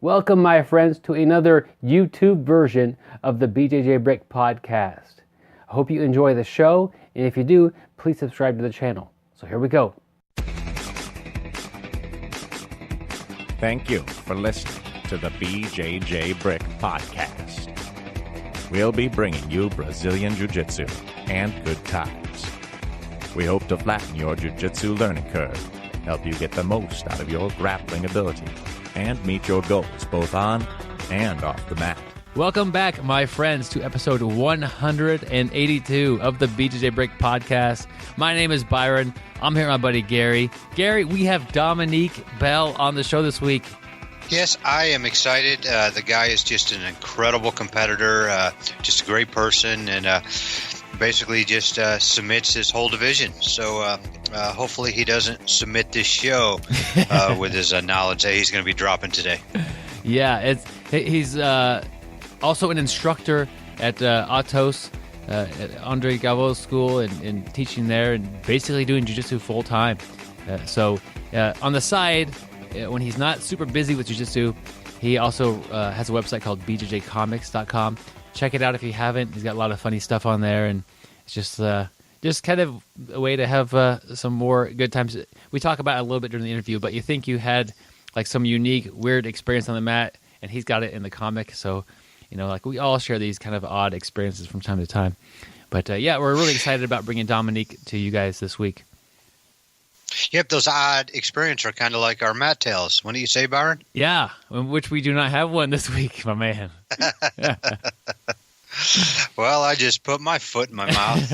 Welcome, my friends, to another YouTube version of the BJJ Brick podcast. I hope you enjoy the show, and if you do, please subscribe to the channel. So here we go. Thank you for listening to the BJJ Brick podcast. We'll be bringing you Brazilian Jiu-Jitsu and good times. We hope to flatten your Jiu-Jitsu learning curve, help you get the most out of your grappling ability, and meet your goals both on and off the mat. Welcome back, my friends, to episode 182 of the BJJ Brick podcast. My name is Byron. I'm here with my buddy Gary. Gary, we have Dominique Bell on the show this week. Yes, I am excited. The guy is just an incredible competitor, just a great person, and basically just submits his whole division. So hopefully he doesn't submit this show with his knowledge that he's going to be dropping today. Yeah, he's also an instructor at Atos, at Andre Galvo's school, and teaching there, and basically doing jiu-jitsu full-time. So on the side, when he's not super busy with jiu-jitsu, he also has a website called BjjComics.com. Check it out if you haven't. He's got a lot of funny stuff on there, and it's just kind of a way to have some more good times. We talk about it a little bit during the interview, but you think you had like some unique, weird experience on the mat, and he's got it in the comic. So, you know, like we all share these kind of odd experiences from time to time. But yeah, we're really excited about bringing Dominique to you guys this week. Yep, those odd experiences are kind of like our mat tales. What do you say, Byron? Yeah, which we do not have one this week, my man. Well, I just put my foot in my mouth.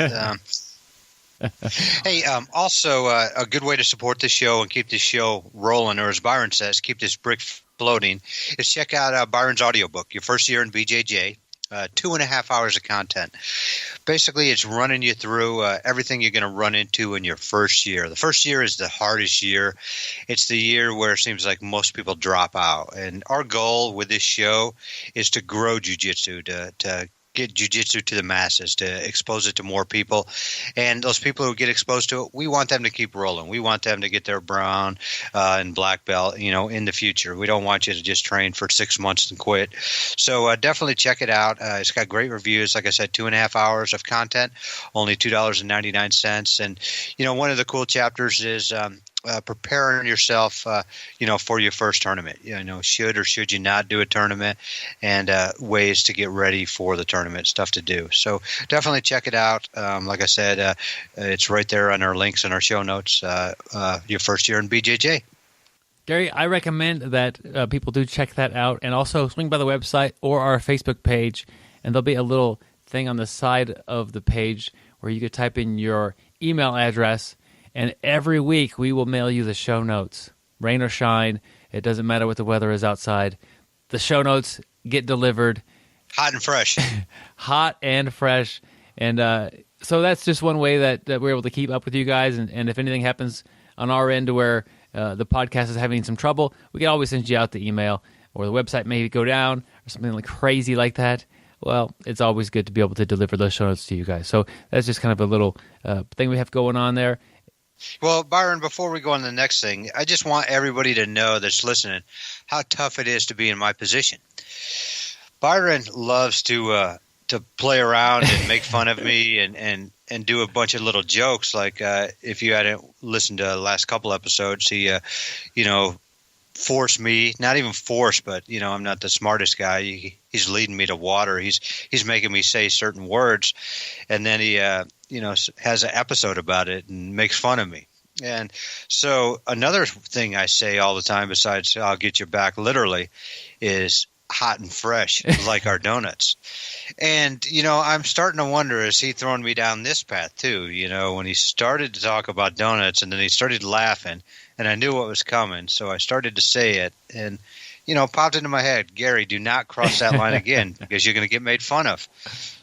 Hey, also a good way to support this show and keep this show rolling, or as Byron says, keep this brick floating, is check out Byron's audiobook, Your First Year in BJJ. 2.5 hours of content. Basically, it's running you through everything you're going to run into in your first year. The first year is the hardest year. It's the year where it seems like most people drop out. And our goal with this show is to grow jiu-jitsu, to get jiu-jitsu to the masses, to expose it to more people. And those people who get exposed to it, we want them to keep rolling. We want them to get their brown and black belt, you know, in the future. We don't want you to just train for 6 months and quit. So definitely check it out. It's got great reviews. Like I said, 2.5 hours of content, only $2.99. And, you know, one of the cool chapters is preparing yourself, for your first tournament. You know, should or should you not do a tournament, and ways to get ready for the tournament, stuff to do. So definitely check it out. Like I said, it's right there on our links and our show notes. Your first year in BJJ. Gary, I recommend that people do check that out, and also swing by the website or our Facebook page, and there'll be a little thing on the side of the page where you could type in your email address. And every week we will mail you the show notes. Rain or shine, it doesn't matter what the weather is outside. The show notes get delivered. Hot and fresh. Hot and fresh. And so that's just one way that we're able to keep up with you guys. And if anything happens on our end to where the podcast is having some trouble, we can always send you out the email, or the website may go down or something like crazy like that. Well, it's always good to be able to deliver those show notes to you guys. So that's just kind of a little thing we have going on there. Well, Byron, before we go on to the next thing, I just want everybody to know that's listening how tough it is to be in my position. Byron loves to play around and make fun of me and do a bunch of little jokes. Like if you hadn't listened to the last couple episodes, he, forced me, not even forced, but, I'm not the smartest guy. He's leading me to water. He's making me say certain words, and then he has an episode about it and makes fun of me. And so another thing I say all the time, besides I'll get you back literally, is hot and fresh, like our donuts. And, I'm starting to wonder, is he throwing me down this path too? When he started to talk about donuts, and then he started laughing, and I knew what was coming, so I started to say it, and popped into my head, Gary, do not cross that line again, because you're going to get made fun of.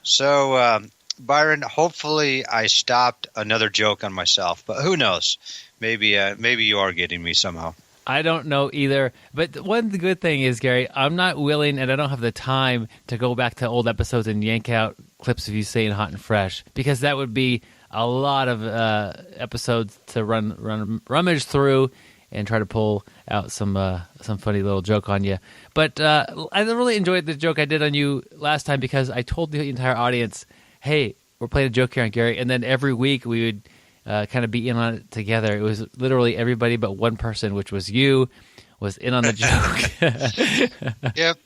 So, Byron, hopefully I stopped another joke on myself, but who knows? Maybe you are getting me somehow. I don't know either. But one good thing is, Gary, I'm not willing, and I don't have the time to go back to old episodes and yank out clips of you saying hot and fresh, because that would be a lot of episodes to rummage through and try to pull out some funny little joke on you. But I really enjoyed the joke I did on you last time because I told the entire audience, hey, we're playing a joke here on Gary, and then every week we would kind of be in on it together. It was literally everybody but one person, which was you, was in on the joke. Yep.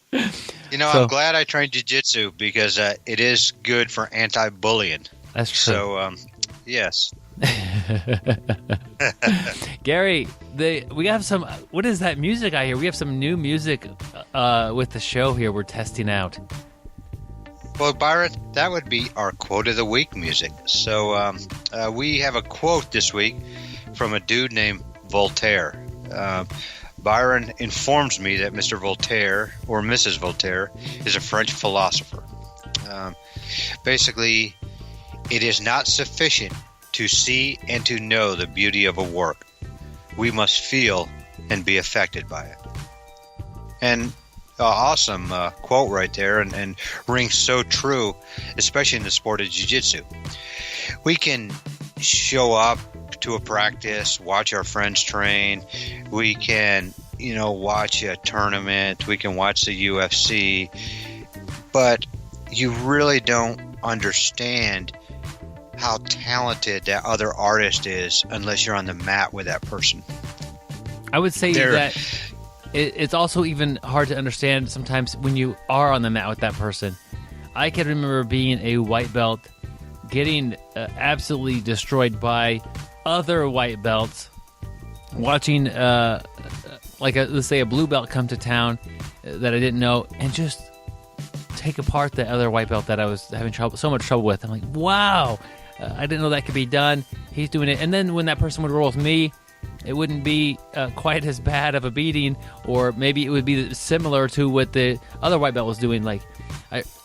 I'm glad I trained jiu-jitsu because it is good for anti-bullying. That's true. So, yes. Gary, we have some. What is that music I hear? We have some new music with the show here. We're testing out. Well, Byron, that would be our quote of the week music. So we have a quote this week from a dude named Voltaire. Byron informs me that Mr. Voltaire or Mrs. Voltaire is a French philosopher. Basically, it is not sufficient to see and to know the beauty of a work. We must feel and be affected by it. And awesome quote right there, and rings so true, especially in the sport of jiu-jitsu. We can show up to a practice, watch our friends train. We can, watch a tournament. We can watch the UFC. But you really don't understand how talented that other artist is unless you're on the mat with that person. I would say that it's also even hard to understand sometimes when you are on the mat with that person. I can remember being a white belt, getting absolutely destroyed by other white belts, watching let's say a blue belt come to town that I didn't know, and just take apart the other white belt that I was having so much trouble with. I'm like, wow, I didn't know that could be done. He's doing it. And then when that person would roll with me, it wouldn't be quite as bad of a beating, or maybe it would be similar to what the other white belt was doing.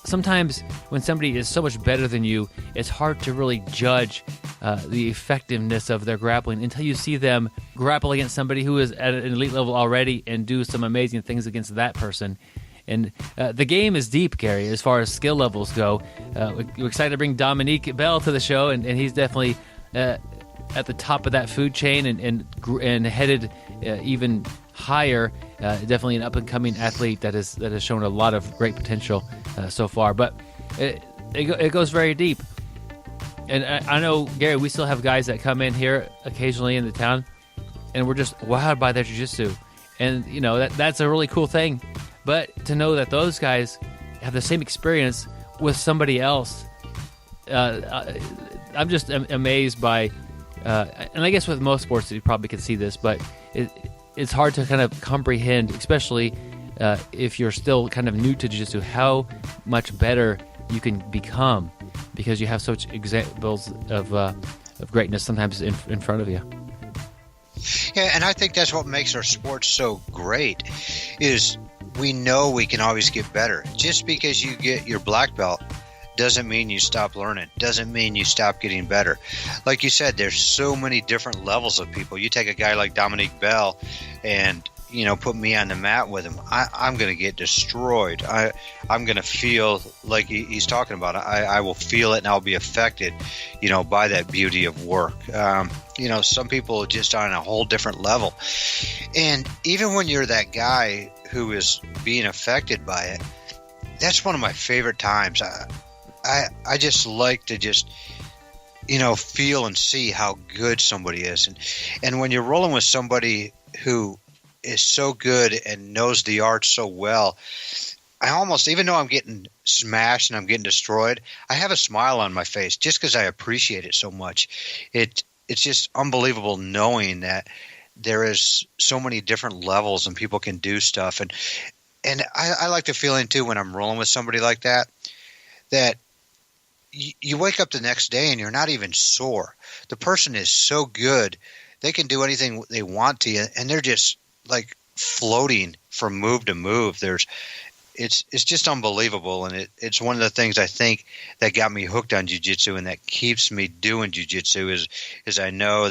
Sometimes when somebody is so much better than you, it's hard to really judge the effectiveness of their grappling until you see them grapple against somebody who is at an elite level already and do some amazing things against that person. And the game is deep, Gary, as far as skill levels go. We're excited to bring Dominique Bell to the show, and he's definitely at the top of that food chain and headed even higher. Definitely an up-and-coming athlete that has shown a lot of great potential so far. But it goes very deep. And I know, Gary, we still have guys that come in here occasionally in the town, and we're just wowed by their jiu-jitsu. And, that's a really cool thing. But to know that those guys have the same experience with somebody else, I'm just amazed by, and I guess with most sports you probably can see this, but it's hard to kind of comprehend, especially if you're still kind of new to jiu-jitsu, how much better you can become because you have such examples of greatness sometimes in front of you. Yeah, and I think that's what makes our sport so great is we know we can always get better. Just because you get your black belt doesn't mean you stop learning, doesn't mean you stop getting better. Like you said, there's so many different levels of people. You take a guy like Dominique Bell and, put me on the mat with him, I'm going to get destroyed. I'm going to feel like he's talking about. I will feel it and I'll be affected, by that beauty of work. Some people are just on a whole different level. And even when you're that guy who is being affected by it, that's one of my favorite times. I just like to just, feel and see how good somebody is. And when you're rolling with somebody who is so good and knows the art so well, I almost, even though I'm getting smashed and I'm getting destroyed, I have a smile on my face just because I appreciate it so much. It's just unbelievable knowing that there is so many different levels and people can do stuff. And I like the feeling too when I'm rolling with somebody like that you wake up the next day and you're not even sore. The person is so good. They can do anything they want to you, and they're just like floating from move to move. It's just unbelievable, and it's one of the things I think that got me hooked on jiu-jitsu and that keeps me doing jiu-jitsu is I know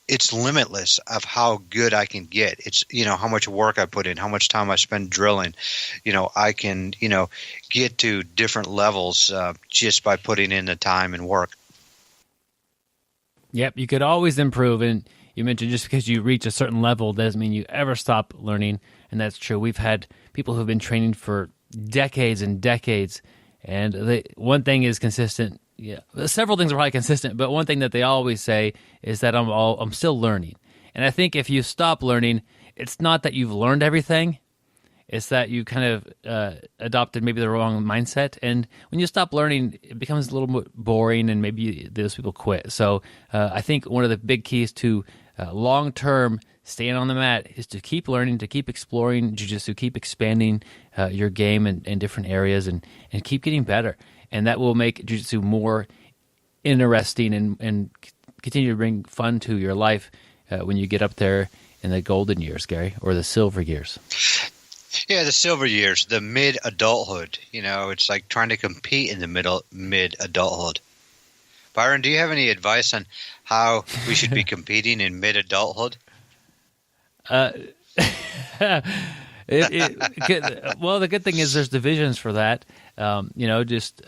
it's limitless of how good I can get. It's, how much work I put in, how much time I spend drilling. I can, get to different levels just by putting in the time and work. Yep, you could always improve. And you mentioned just because you reach a certain level doesn't mean you ever stop learning, and that's true. We've had people who've been training for decades and decades, and one thing is consistent. Yeah, several things are probably consistent, but one thing that they always say is that I'm still learning. And I think if you stop learning, it's not that you've learned everything. It's that you kind of adopted maybe the wrong mindset. And when you stop learning, it becomes a little bit boring, and maybe those people quit. So I think one of the big keys to long-term staying on the mat is to keep learning, to keep exploring jiu-jitsu, keep expanding your game in different areas, and keep getting better. And that will make jiu-jitsu more interesting and continue to bring fun to your life when you get up there in the golden years, Gary, or the silver years. Yeah, the silver years, the mid-adulthood. It's like trying to compete in the mid-adulthood. Byron, do you have any advice on how we should be competing in mid-adulthood? Well, the good thing is there's divisions for that. Just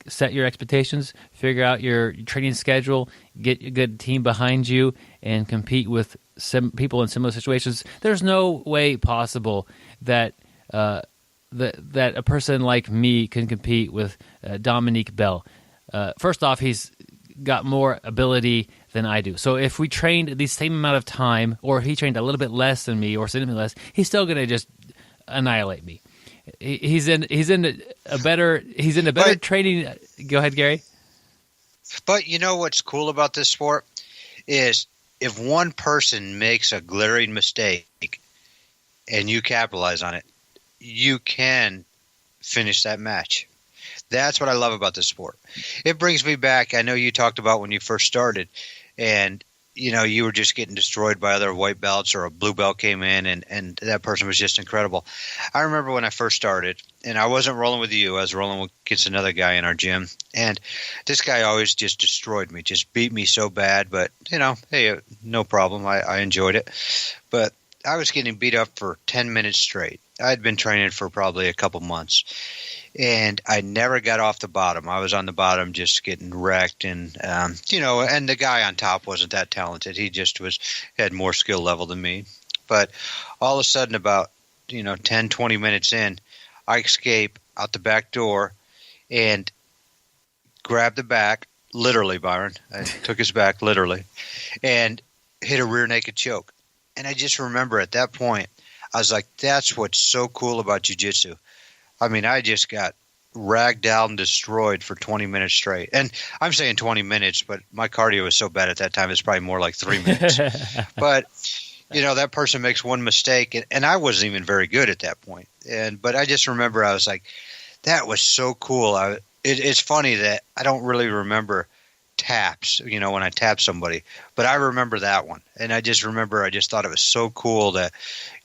set your expectations, figure out your training schedule, get a good team behind you, and compete with some people in similar situations. There's no way possible that that a person like me can compete with Dominique Bell. First off, he's got more ability than I do. So if we trained the same amount of time, or if he trained a little bit less than me, or significantly less, he's still going to just annihilate me. He's in a better training. Go ahead, Gary. But you know what's cool about this sport is if one person makes a glaring mistake and you capitalize on it, you can finish that match. That's what I love about this sport. It brings me back. I know you talked about when you first started, and you were just getting destroyed by other white belts, or a blue belt came in, and that person was just incredible. I remember when I first started, and I wasn't rolling with you. I was rolling against another guy in our gym, and this guy always just destroyed me, just beat me so bad. But, hey, no problem. I enjoyed it. But I was getting beat up for 10 minutes straight. I had been training for probably a couple months, and I never got off the bottom. I was on the bottom just getting wrecked, and, and the guy on top wasn't that talented. He just had more skill level than me. But all of a sudden, about, 10, 20 minutes in, I escape out the back door and grab the back, literally, Byron. I took his back, literally, and hit a rear naked choke. And I just remember at that point, I was like, that's what's so cool about jiu-jitsu. I mean, I just got ragged down and destroyed for 20 minutes straight. And I'm saying 20 minutes, but my cardio was so bad at that time, it's probably more like 3 minutes. But, that person makes one mistake, and I wasn't even very good at that point. But I just remember I was like, that was so cool. It's funny that I don't really remember taps, when I tap somebody, but I remember that one. And I just thought it was so cool that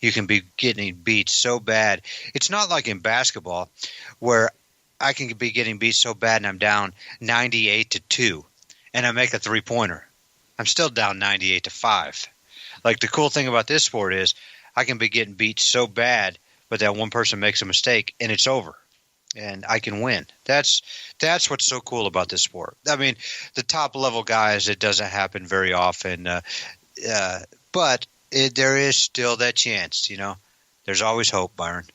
you can be getting beat so bad. It's not like in basketball where I can be getting beat so bad and I'm down 98-2 and I make a 3-pointer. I'm still down 98-5. Like, the cool thing about this sport is I can be getting beat so bad, but that one person makes a mistake and it's over. And I can win. That's what's so cool about this sport. I mean, the top level guys, it doesn't happen very often, but there is still that chance. There's always hope, Byron.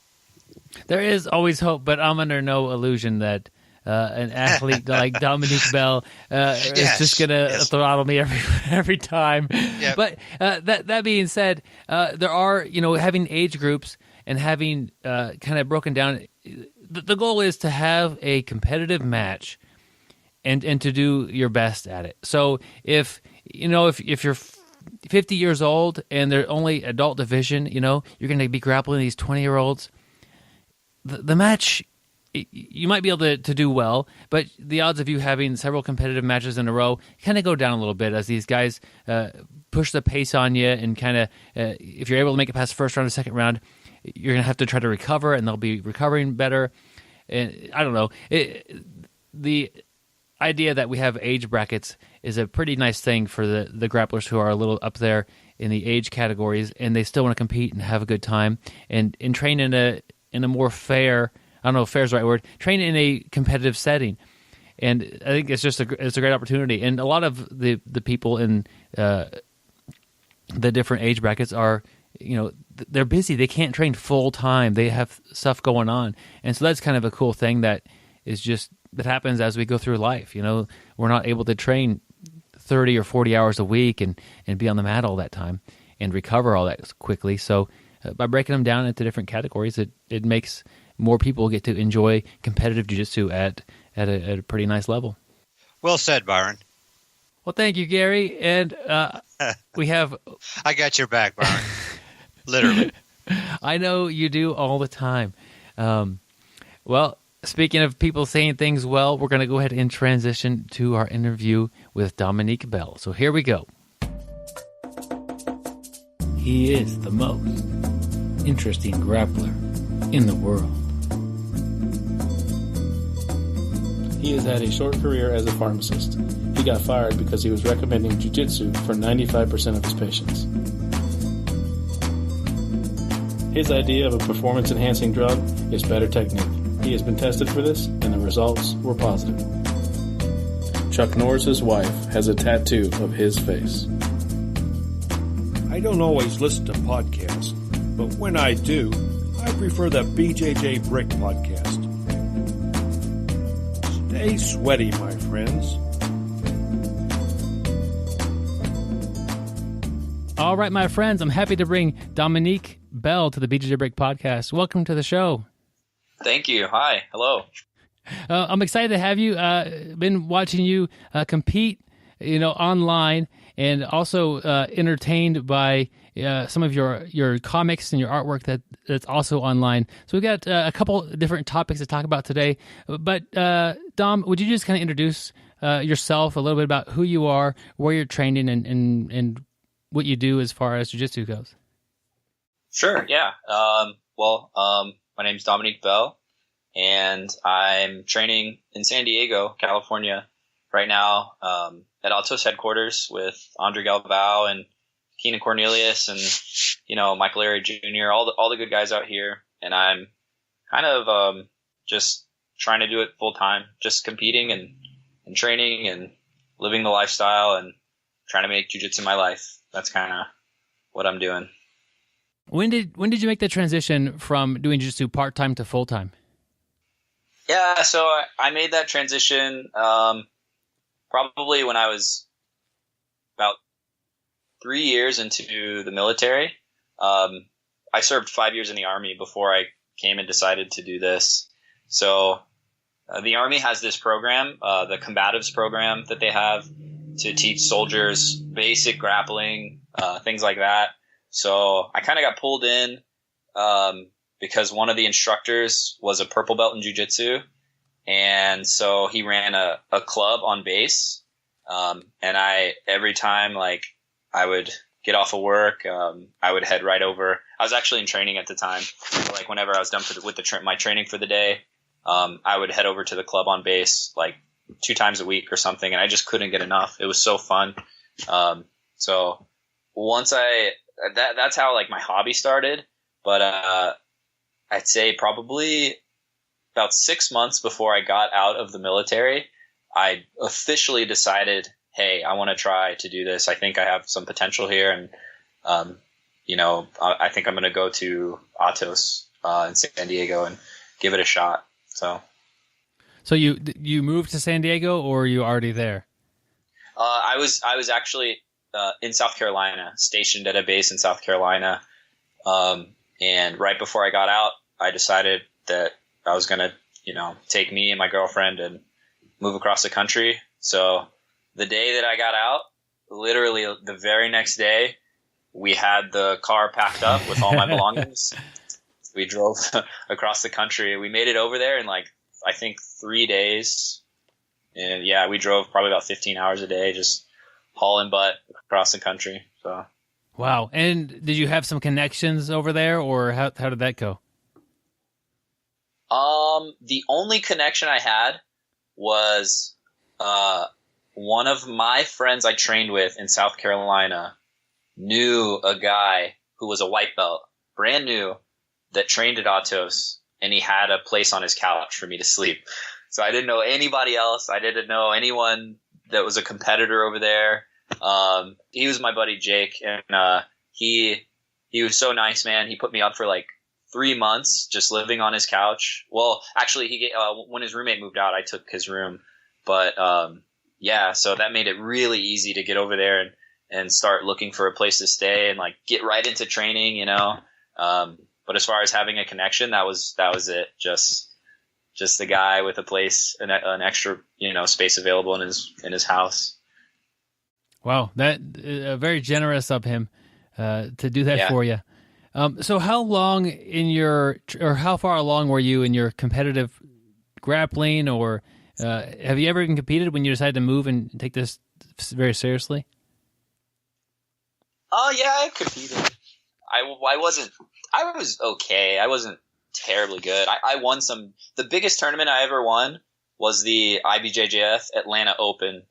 There is always hope, but I'm under no illusion that an athlete like Dominique Bell is just going to throttle me every time. Yep. But that being said, there are having age groups and having kind of broken down. The goal is to have a competitive match and to do your best at it. So if you're 50 years old and they're only adult division, you're going to be grappling these 20-year-olds. The match, you might be able to do well, but the odds of you having several competitive matches in a row kind of go down a little bit as these guys push the pace on you, and kind of if you're able to make it past the first round or second round, you're going to have to try to recover, and they'll be recovering better. And I don't know. The idea that we have age brackets is a pretty nice thing for the grapplers who are a little up there in the age categories, and they still want to compete and have a good time and train in a more fair, I don't know if fair is the right word, train in a competitive setting. And I think it's just it's a great opportunity. And a lot of the people in the different age brackets are, they're busy. They can't train full time. They have stuff going on. And so that's kind of a cool thing that happens as we go through life. We're not able to train 30 or 40 hours a week and be on the mat all that time and recover all that quickly. So by breaking them down into different categories, it makes more people get to enjoy competitive jiu-jitsu at a pretty nice level. Well said, Byron. Well, thank you, Gary. And we have... I got your back, Byron. Literally. I know you do all the time. Well, speaking of people saying things well, we're going to go ahead and transition to our interview with Dominique Bell. So here we go. He is the most interesting grappler in the world. He has had a short career as a pharmacist. He got fired because he was recommending jiu-jitsu for 95% of his patients. His idea of a performance-enhancing drug is better technique. He has been tested for this, and the results were positive. Chuck Norris's wife has a tattoo of his face. I don't always listen to podcasts, but when I do, I prefer the BJJ Brick podcast. Stay sweaty, my friends. All right, my friends, I'm happy to bring Dominique Bell to the BjjComics Brick podcast. Welcome to the show. Thank you. Hi. Hello. I'm excited to have you. Been watching you compete, online, and also entertained by some of your comics and your artwork that's also online. So we've got a couple different topics to talk about today. But Dom, would you just kind of introduce yourself a little bit about who you are, where you're training, and what you do as far as jiu-jitsu goes? Sure. Yeah. My name's Dominique Bell, and I'm training in San Diego, California, right now at Atos headquarters with Andre Galvao and Keenan Cornelius and Michael Larry Jr. all the good guys out here, and I'm kind of just trying to do it full time, just competing and training and living the lifestyle and trying to make jiu-jitsu my life. That's kind of what I'm doing. When did you make the transition from doing jiu-jitsu part-time to full-time? Yeah, so I made that transition probably when I was about 3 years into the military. I served 5 years in the Army before I came and decided to do this. So the Army has this program, the combatives program that they have to teach soldiers basic grappling, things like that. So I kind of got pulled in because one of the instructors was a purple belt in jiu-jitsu. And so he ran a club on base. And every time I would get off of work, I would head right over. I was actually in training at the time. Whenever I was done with my training for the day, I would head over to the club on base 2 times a week or something. And I just couldn't get enough. It was so fun. So once that's how my hobby started. But I'd say probably about 6 months before I got out of the military, I officially decided, hey, I want to try to do this. I think I have some potential here, and I think I'm going to go to Atos in San Diego and give it a shot. So you moved to San Diego, or were you already there? I was actually in South Carolina, stationed at a base in South Carolina. And right before I got out, I decided that I was going to, take me and my girlfriend and move across the country. So the day that I got out, literally the very next day, we had the car packed up with all my belongings. We drove across the country. We made it over there in I think 3 days. And yeah, we drove probably about 15 hours a day, just hauling butt across the country. So. Wow. And did you have some connections over there, or how did that go? The only connection I had was one of my friends I trained with in South Carolina knew a guy who was a white belt, brand new, that trained at Atos, and he had a place on his couch for me to sleep. So I didn't know anybody else. I didn't know anyone that was a competitor over there. He was my buddy Jake, and he was so nice, man. He put me up for like 3 months just living on his couch. Well, actually, when his roommate moved out, I took his room. But yeah, so that made it really easy to get over there and start looking for a place to stay and like get right into training, you know. But as far as having a connection, that was it. Just the guy with a place, an extra, you know, space available in his house. Wow, that very generous of him to do that for you. So how long how far along were you in your competitive grappling, or have you ever even competed when you decided to move and take this very seriously? Oh yeah, I competed. I was okay. I wasn't terribly good. I won some. The biggest tournament I ever won was the IBJJF Atlanta Open,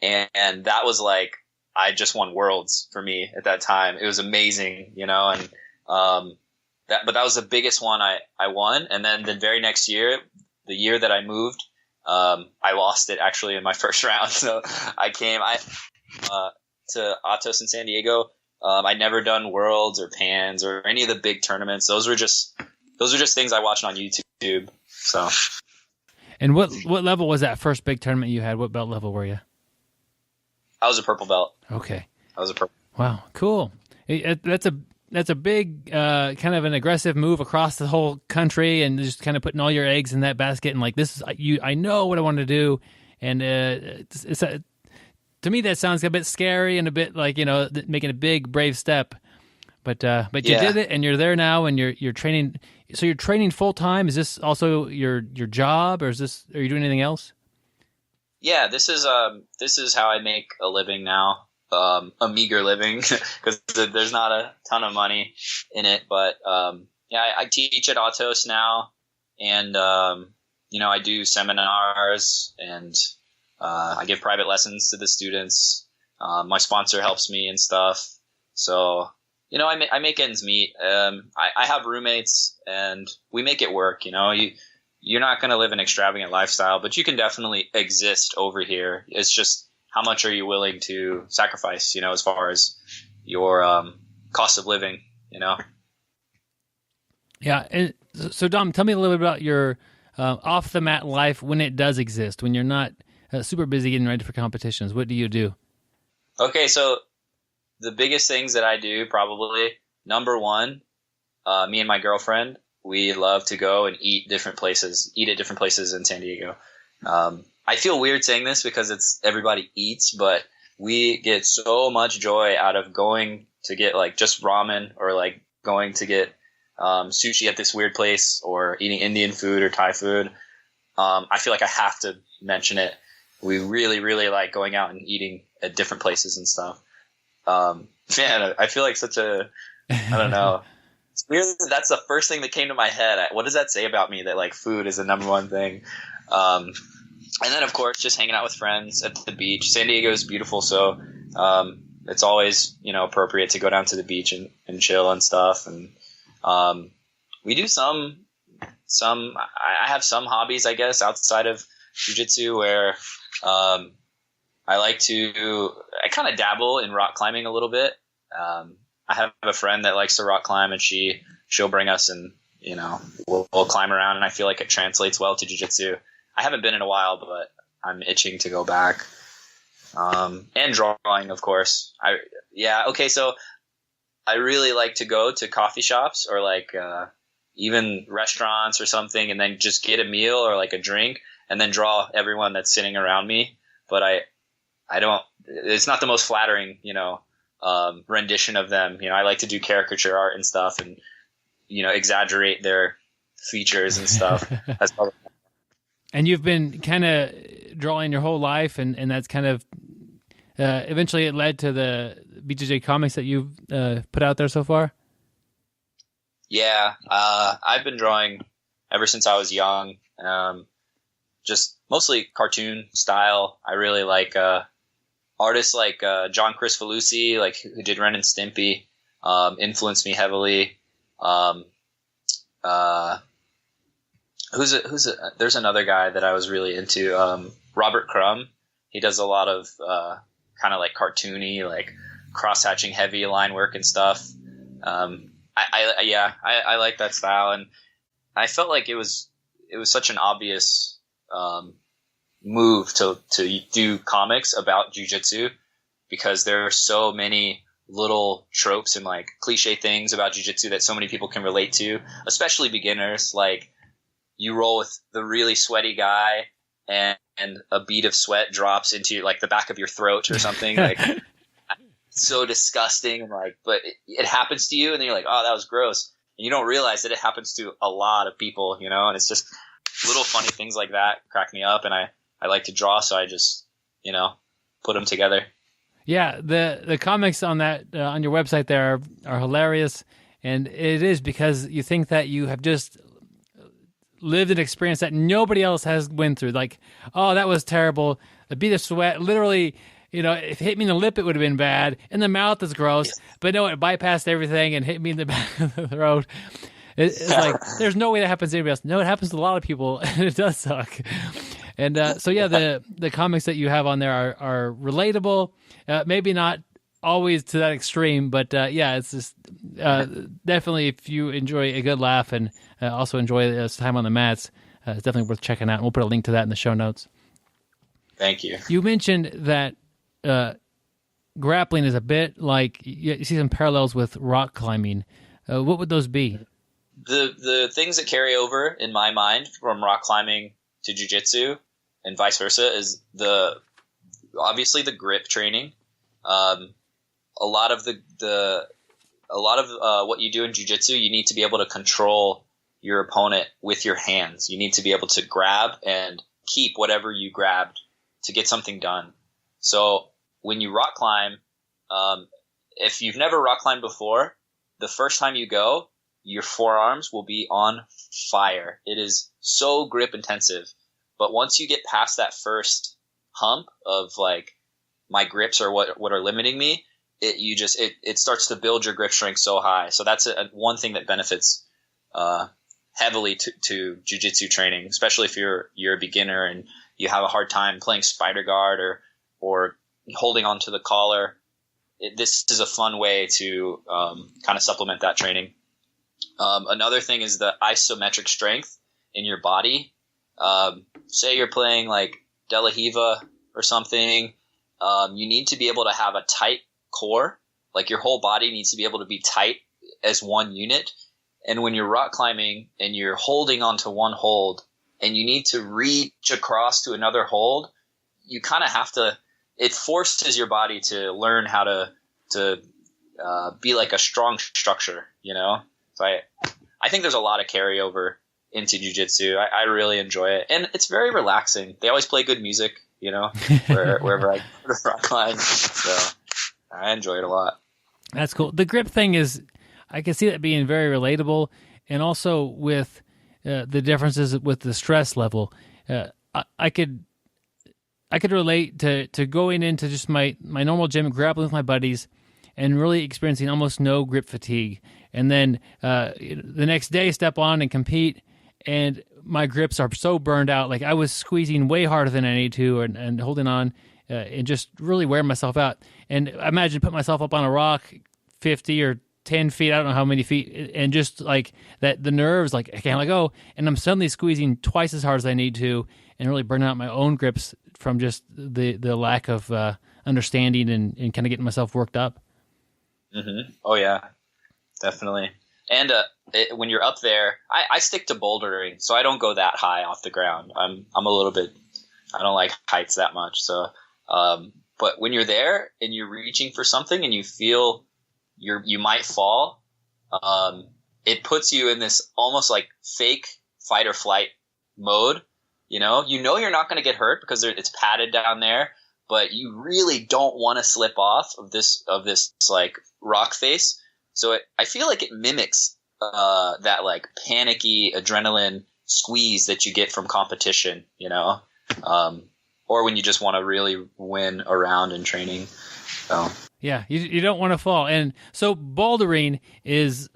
and that was like I just won worlds for me at that time. It was amazing, you know, and but that was the biggest one I won. And then the very next year, the year that I moved, I lost it actually in my first round. So I came to Atos in San Diego. I'd never done Worlds or Pans or any of the big tournaments. Those were just things I watched on YouTube. So. And what level was that first big tournament you had? What belt level were you? I was a purple belt. Okay. I was a purple. Wow, cool. That's a big kind of an aggressive move across the whole country, and just kind of putting all your eggs in that basket and like, this is I know what I want to do, and to me that sounds a bit scary and a bit like, you know, making a big brave step. But you did it, and you're there now, and you're training. So you're training full time. Is this also your job, or are you doing anything else? Yeah, this is how I make a living now. A meager living because there's not a ton of money in it. But yeah, I teach at Atos now, and you know, I do seminars, and I give private lessons to the students. My sponsor helps me and stuff. So, you know, I make ends meet. I have roommates, and we make it work. You know, you're not going to live an extravagant lifestyle, but you can definitely exist over here. It's just how much are you willing to sacrifice, you know, as far as your cost of living, you know? Yeah. And so, Dom, tell me a little bit about your off the mat life when it does exist, when you're not super busy getting ready for competitions. What do you do? Okay, so the biggest things that I do, probably number one, me and my girlfriend, we love to go and eat at different places in San Diego. I feel weird saying this because everybody eats, but we get so much joy out of going to get like just ramen, or like going to get sushi at this weird place, or eating Indian food or Thai food. I feel like I have to mention it. We really, really like going out and eating at different places and stuff. Man, I feel like I don't know. It's weird that that's the first thing that came to my head. What does that say about me, that like food is the number one thing? And then, of course, just hanging out with friends at the beach. San Diego is beautiful, so it's always, you know, appropriate to go down to the beach and chill and stuff. And we do some. I have some hobbies, I guess, outside of jiu-jitsu, where I kind of dabble in rock climbing a little bit. I have a friend that likes to rock climb, and she'll bring us, and you know, we'll climb around, and I feel like it translates well to jiu-jitsu. I haven't been in a while, but I'm itching to go back. And drawing, of course. So I really like to go to coffee shops, or like even restaurants or something, and then just get a meal or like a drink, and then draw everyone that's sitting around me. But I don't. It's not the most flattering, you know, rendition of them. You know, I like to do caricature art and stuff, and you know, exaggerate their features and stuff. That's probably. And you've been kind of drawing your whole life, and that's kind of eventually it led to the BjjComics that you've put out there so far? Yeah, I've been drawing ever since I was young, just mostly cartoon style. I really like artists like John Crispolucci, like who did Ren and Stimpy, influenced me heavily. There's another guy that I was really into, Robert Crumb. He does a lot of kind of like cartoony, like cross-hatching heavy line work and stuff. I like that style, and I felt like it was such an obvious move to do comics about jiu-jitsu, because there are so many little tropes and like cliche things about jiu-jitsu that so many people can relate to, especially beginners. Like, you roll with the really sweaty guy and a bead of sweat drops into like the back of your throat or something. Like, so disgusting. And like, but it happens to you, and then you're like, oh, that was gross. And you don't realize that it happens to a lot of people, you know, and it's just little funny things like that crack me up. And I like to draw, so I just, you know, put them together. Yeah, the comics on that on your website there are hilarious, and it is because you think that you have just lived an experience that nobody else has went through. Like, oh, that was terrible. A bead of sweat, literally, you know, if it hit me in the lip, it would have been bad. In the mouth is gross, but no, it bypassed everything and hit me in the back of the throat. It's like, there's no way that happens to anybody else. No, it happens to a lot of people, and it does suck. And so, yeah, the comics that you have on there are relatable. Maybe not always to that extreme, but yeah, it's just definitely, if you enjoy a good laugh and also enjoy this time on the mats, it's definitely worth checking out. And we'll put a link to that in the show notes. Thank you. You mentioned that grappling is a bit like, you see some parallels with rock climbing. What would those be? The things that carry over in my mind from rock climbing to jiu-jitsu and vice versa is obviously the grip training. A lot of what you do in jiu-jitsu, you need to be able to control your opponent with your hands. You need to be able to grab and keep whatever you grabbed to get something done. So when you rock climb, if you've never rock climbed before, the first time you go, your forearms will be on fire. It is so grip intensive. But once you get past that first hump of like, my grips are what are limiting me, it starts to build your grip strength so high. So that's one thing that benefits heavily to jiu-jitsu training, especially if you're a beginner and you have a hard time playing spider guard or holding onto the collar. This is a fun way to kind of supplement that training. Another thing is the isometric strength in your body. Say you're playing like De La Riva or something, you need to be able to have a tight core. Like, your whole body needs to be able to be tight as one unit. And when you're rock climbing and you're holding onto one hold and you need to reach across to another hold, you kind of have to, it forces your body to learn how to be like a strong structure, you know? So I think there's a lot of carryover into jiu-jitsu. I really enjoy it. And it's very relaxing. They always play good music, you know, wherever I rock climb. So I enjoy it a lot. That's cool. The grip thing is, I can see that being very relatable, and also with the differences with the stress level. I could relate to going into just my normal gym, grappling with my buddies, and really experiencing almost no grip fatigue. And then the next day, step on and compete, and my grips are so burned out. Like, I was squeezing way harder than I need to, and holding on, and just really wearing myself out. And I imagine put myself up on a rock 50 or 10 feet, I don't know how many feet, and just like that, the nerves, like, I can't let go. And I'm suddenly squeezing twice as hard as I need to, and really burning out my own grips from just the lack of understanding and kind of getting myself worked up. Mm-hmm. Oh, yeah, definitely. And when you're up there, I stick to bouldering, so I don't go that high off the ground. I'm a little bit, I don't like heights that much. So, but when you're there and you're reaching for something and you feel you might fall, it puts you in this almost like fake fight or flight mode. You know you're not going to get hurt because it's padded down there, but you really don't want to slip off of this like rock face. So I feel like it mimics that like panicky adrenaline squeeze that you get from competition, you know, or when you just want to really win a round in training. So. Yeah, you don't want to fall. And so bouldering is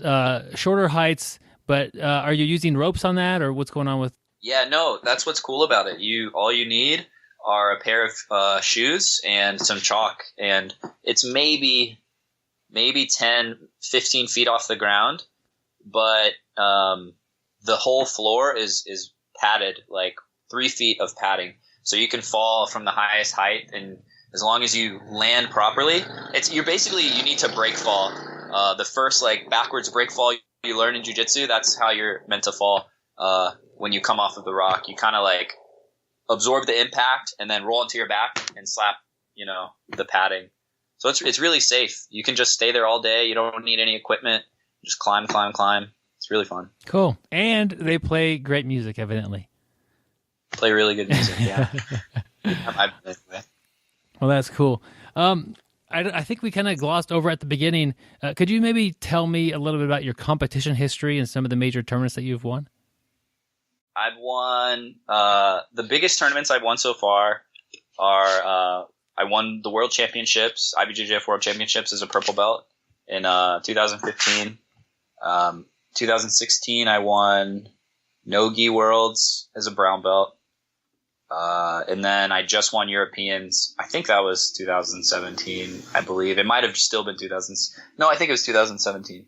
shorter heights, but are you using ropes on that, or what's going on with? Yeah, no, that's what's cool about it. All you need are a pair of shoes and some chalk, and it's maybe 10, 15 feet off the ground, but the whole floor is padded, like 3 feet of padding, so you can fall from the highest height, and as long as you land properly, you need to break fall. The first like backwards break fall you learn in jiu-jitsu, that's how you're meant to fall. When you come off of the rock, you kind of like absorb the impact and then roll into your back and slap, the padding. So it's really safe. You can just stay there all day. You don't need any equipment. Just climb. It's really fun. Cool. And they play great music, evidently. Play really good music, yeah. Well, that's cool. I think we kind of glossed over at the beginning. Could you maybe tell me a little bit about your competition history and some of the major tournaments that you've won? I've won the biggest tournaments I've won so far are I won the World Championships, IBJJF World Championships as a purple belt in 2015. 2016 I won Nogi Worlds as a brown belt. And then I just won Europeans. I think that was 2017, I believe. It might have still been 2000. No, I think it was 2017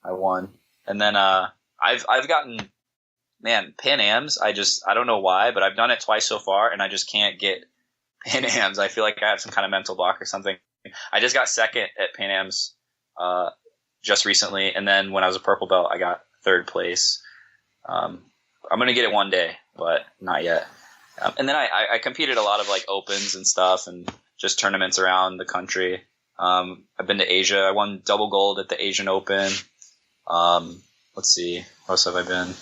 I won. And then I've gotten, Pan Ams. I don't know why, but I've done it twice so far, and I just can't get Pan Ams. I feel like I have some kind of mental block or something. I just got second at Pan Ams just recently, and then when I was a purple belt, I got third place. I'm going to get it one day, but not yet. And then I competed a lot of like opens and stuff and just tournaments around the country. I've been to Asia. I won double gold at the Asian Open. Let's see. Where else have I been?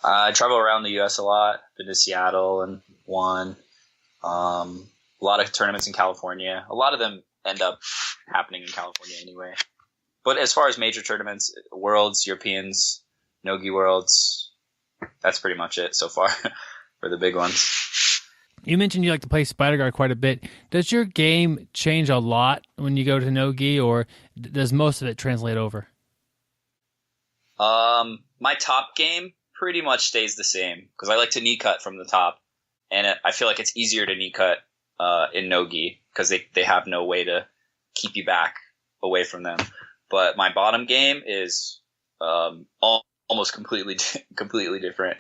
I travel around the U.S. a lot. Been to Seattle and won. A lot of tournaments in California. A lot of them end up happening in California anyway. But as far as major tournaments, Worlds, Europeans, Nogi Worlds, that's pretty much it so far for the big ones. You mentioned you like to play Spider Guard quite a bit. Does your game change a lot when you go to Nogi, or does most of it translate over? My top game pretty much stays the same because I like to knee cut from the top, and I feel like it's easier to knee cut in Nogi because they have no way to keep you back away from them. But my bottom game is almost completely different.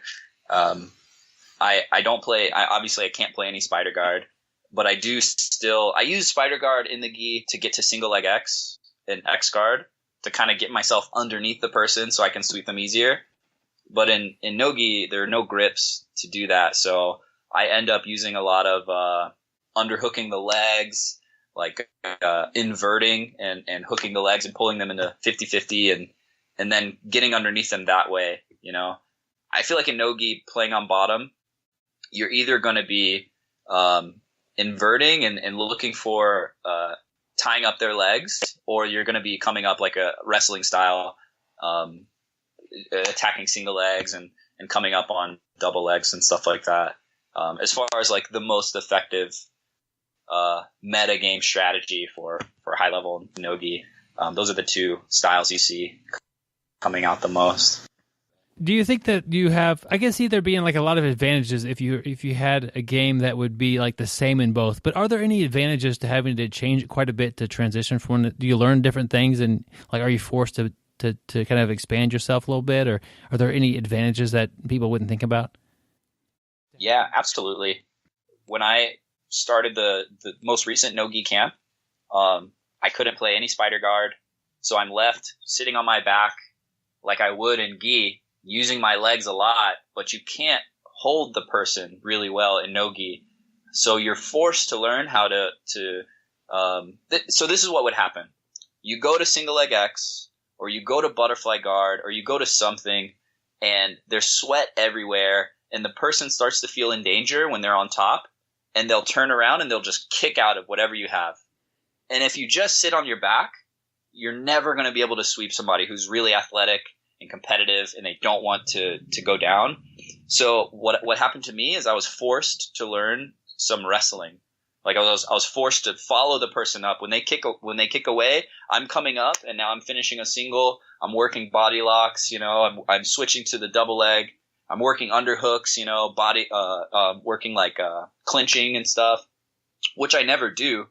I don't play. Obviously I can't play any Spider Guard, but I use Spider Guard in the gi to get to single leg X and X guard to kind of get myself underneath the person so I can sweep them easier. But in Nogi, there are no grips to do that. So I end up using a lot of underhooking the legs, like inverting and hooking the legs and pulling them into 50-50 and then getting underneath them that way. I feel like in Nogi, playing on bottom, you're either going to be inverting and looking for tying up their legs, or you're going to be coming up like a wrestling style, attacking single legs and coming up on double legs and stuff like that. As far as like the most effective meta game strategy for high level Nogi, those are the two styles you see coming out the most. Do you think that you have? I can see there being like a lot of advantages if you had a game that would be like the same in both. But are there any advantages to having to change it quite a bit to transition from one? Do you learn different things, and like are you forced to kind of expand yourself a little bit, or are there any advantages that people wouldn't think about? Yeah, absolutely. When I started the most recent Nogi camp, I couldn't play any Spider Guard, so I'm left sitting on my back like I would in gi, using my legs a lot, but you can't hold the person really well in Nogi. So you're forced to learn how to so this is what would happen. You go to single leg X, or you go to butterfly guard, or you go to something, and there's sweat everywhere, and the person starts to feel in danger when they're on top, and they'll turn around and they'll just kick out of whatever you have. And if you just sit on your back, you're never going to be able to sweep somebody who's really athletic and competitive, and they don't want to go down. So what happened to me is I was forced to learn some wrestling. Like I was forced to follow the person up. When they kick away, I'm coming up, and now I'm finishing a single. I'm working body locks. I'm switching to the double leg. I'm working underhooks, body, working like clinching and stuff, which I never do.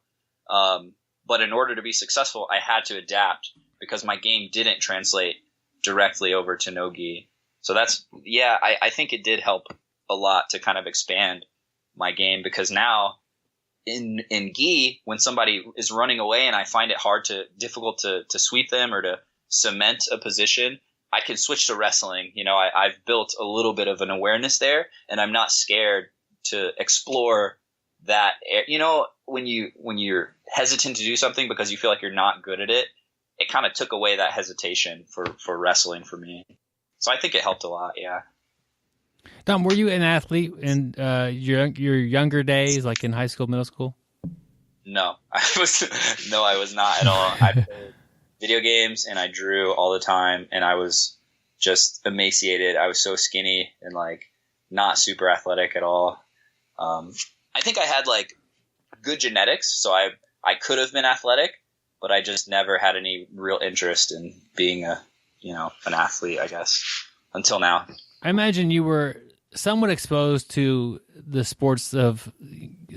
But in order to be successful, I had to adapt because my game didn't translate directly over to no-gi. So I think it did help a lot to kind of expand my game, because now in gi, when somebody is running away and I find it difficult to sweep them or to cement a position, I can switch to wrestling. I've built a little bit of an awareness there, and I'm not scared to explore that. When you're hesitant to do something because you feel like you're not good at it, it kind of took away that hesitation for wrestling for me. So I think it helped a lot. Yeah. Dom, were you an athlete in your younger days, like in high school, middle school? No, I was not at all. I played video games and I drew all the time, and I was just emaciated. I was so skinny and like not super athletic at all. I think I had like good genetics, so I could have been athletic, but I just never had any real interest in being an athlete, I guess, until now. I imagine you were somewhat exposed to the sports of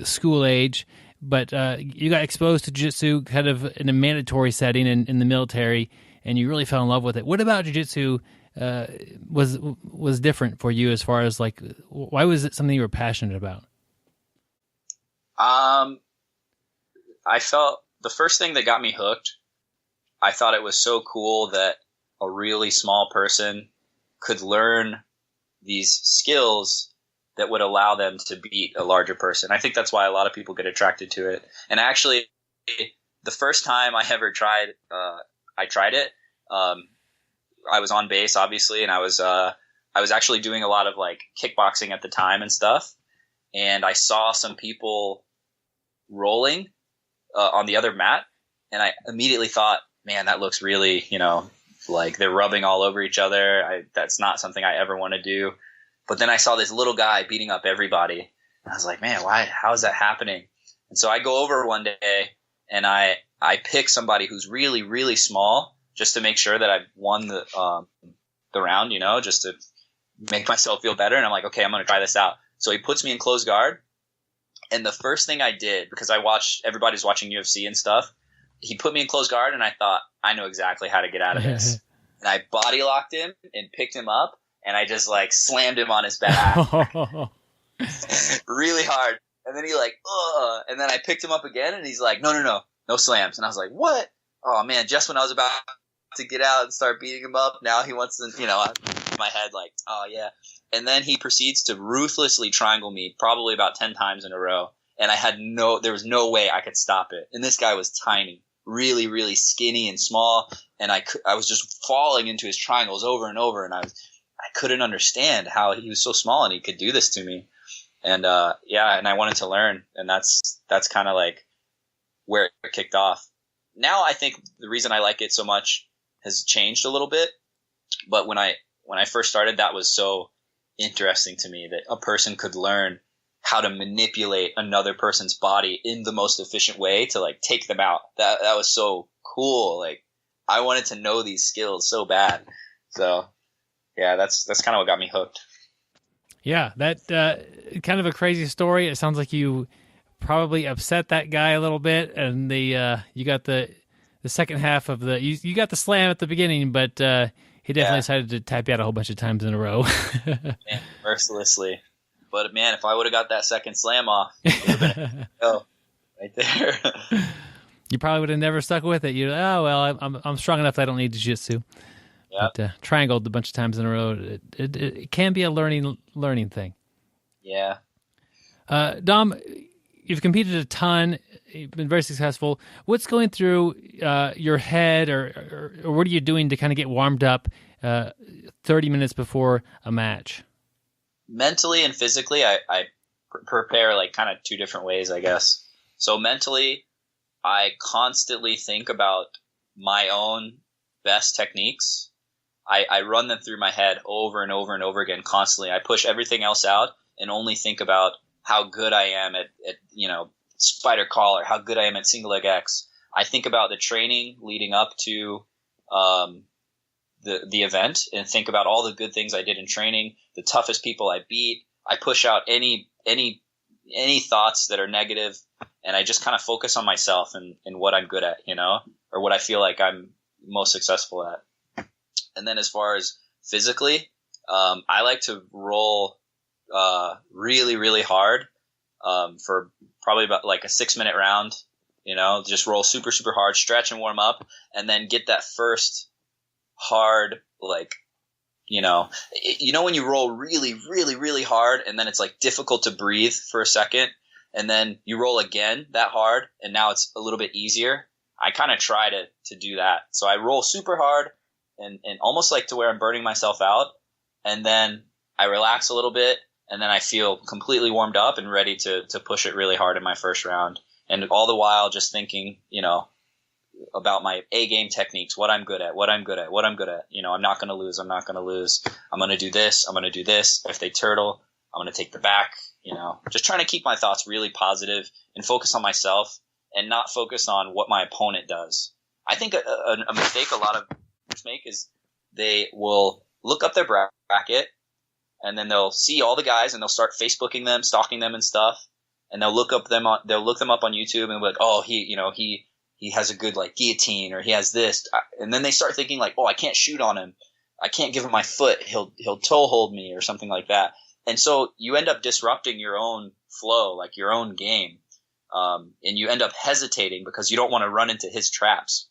school age, but you got exposed to jiu-jitsu kind of in a mandatory setting in the military, and you really fell in love with it. What about jiu-jitsu was different for you, as far as like, why was it something you were passionate about? I felt the first thing that got me hooked, I thought it was so cool that a really small person could learn these skills that would allow them to beat a larger person. I think that's why a lot of people get attracted to it. And actually, the first time I ever tried it, I was on base, obviously, and I was actually doing a lot of like kickboxing at the time and stuff. And I saw some people rolling on the other mat, and I immediately thought, man, that looks really, like they're rubbing all over each other. That's not something I ever want to do. But then I saw this little guy beating up everybody, and I was like, man, how is that happening? And so I go over one day and I pick somebody who's really, really small, just to make sure that I've won the round, just to make myself feel better. And I'm like, okay, I'm going to try this out. So he puts me in closed guard. And the first thing I did, because everybody's watching UFC and stuff, he put me in closed guard, and I thought, I know exactly how to get out of this. And I body locked him and picked him up, and I just like slammed him on his back really hard. And then he like, ugh. And then I picked him up again, and he's like, no slams. And I was like, what? Oh man, just when I was about to get out and start beating him up, now he wants to, in my head like, oh yeah. And then he proceeds to ruthlessly triangle me probably about 10 times in a row. And there was no way I could stop it. And this guy was tiny, really, really skinny and small. And I was just falling into his triangles over and over. And I couldn't understand how he was so small and he could do this to me. And, and I wanted to learn. And that's kind of like where it kicked off. Now I think the reason I like it so much has changed a little bit. But when I first started, that was so interesting to me, that a person could learn how to manipulate another person's body in the most efficient way to like take them out. That was so cool. Like I wanted to know these skills so bad. So yeah, that's kind of what got me hooked. Yeah, that kind of a crazy story. It sounds like you probably upset that guy a little bit, and you got the second half of you got the slam at the beginning, but he definitely decided to tap you out a whole bunch of times in a row. Man, mercilessly. But man, if I would have got that second slam off, it would have been right there. You probably would have never stuck with it. I'm strong enough that I don't need jiu-jitsu. Yep. But triangled a bunch of times in a row. It can be a learning thing. Yeah. Dom, you've competed a ton. You've been very successful. What's going through your head, or what are you doing to kind of get warmed up 30 minutes before a match? Mentally and physically, I prepare like kind of two different ways, I guess. So mentally, I constantly think about my own best techniques. I run them through my head over and over and over again constantly. I push everything else out and only think about how good I am at spider collar, how good I am at single leg X. I think about the training leading up to the event and think about all the good things I did in training, the toughest people I beat. I push out any thoughts that are negative, and I just kind of focus on myself and what I'm good at, or what I feel like I'm most successful at. And then as far as physically, I like to roll really, really hard for probably about like a 6-minute round, just roll super, super hard, stretch and warm up, and then get that first hard, like, when you roll really, really, really hard and then it's like difficult to breathe for a second, and then you roll again that hard and now it's a little bit easier. I kind of try to do that. So I roll super hard and almost like to where I'm burning myself out, and then I relax a little bit, and then I feel completely warmed up and ready to push it really hard in my first round. And all the while just thinking, about my A-game techniques, what I'm good at. I'm not going to lose. I'm going to do this. If they turtle, I'm going to take the back, just trying to keep my thoughts really positive and focus on myself and not focus on what my opponent does. I think a mistake a lot of players make is they will look up their bracket, and then they'll see all the guys and they'll start Facebooking them, stalking them and stuff. And they'll look them up on YouTube and be like, oh, he has a good like guillotine, or he has this. And then they start thinking like, oh, I can't shoot on him. I can't give him my foot. He'll toe hold me or something like that. And so you end up disrupting your own flow, like your own game. And you end up hesitating because you don't want to run into his traps.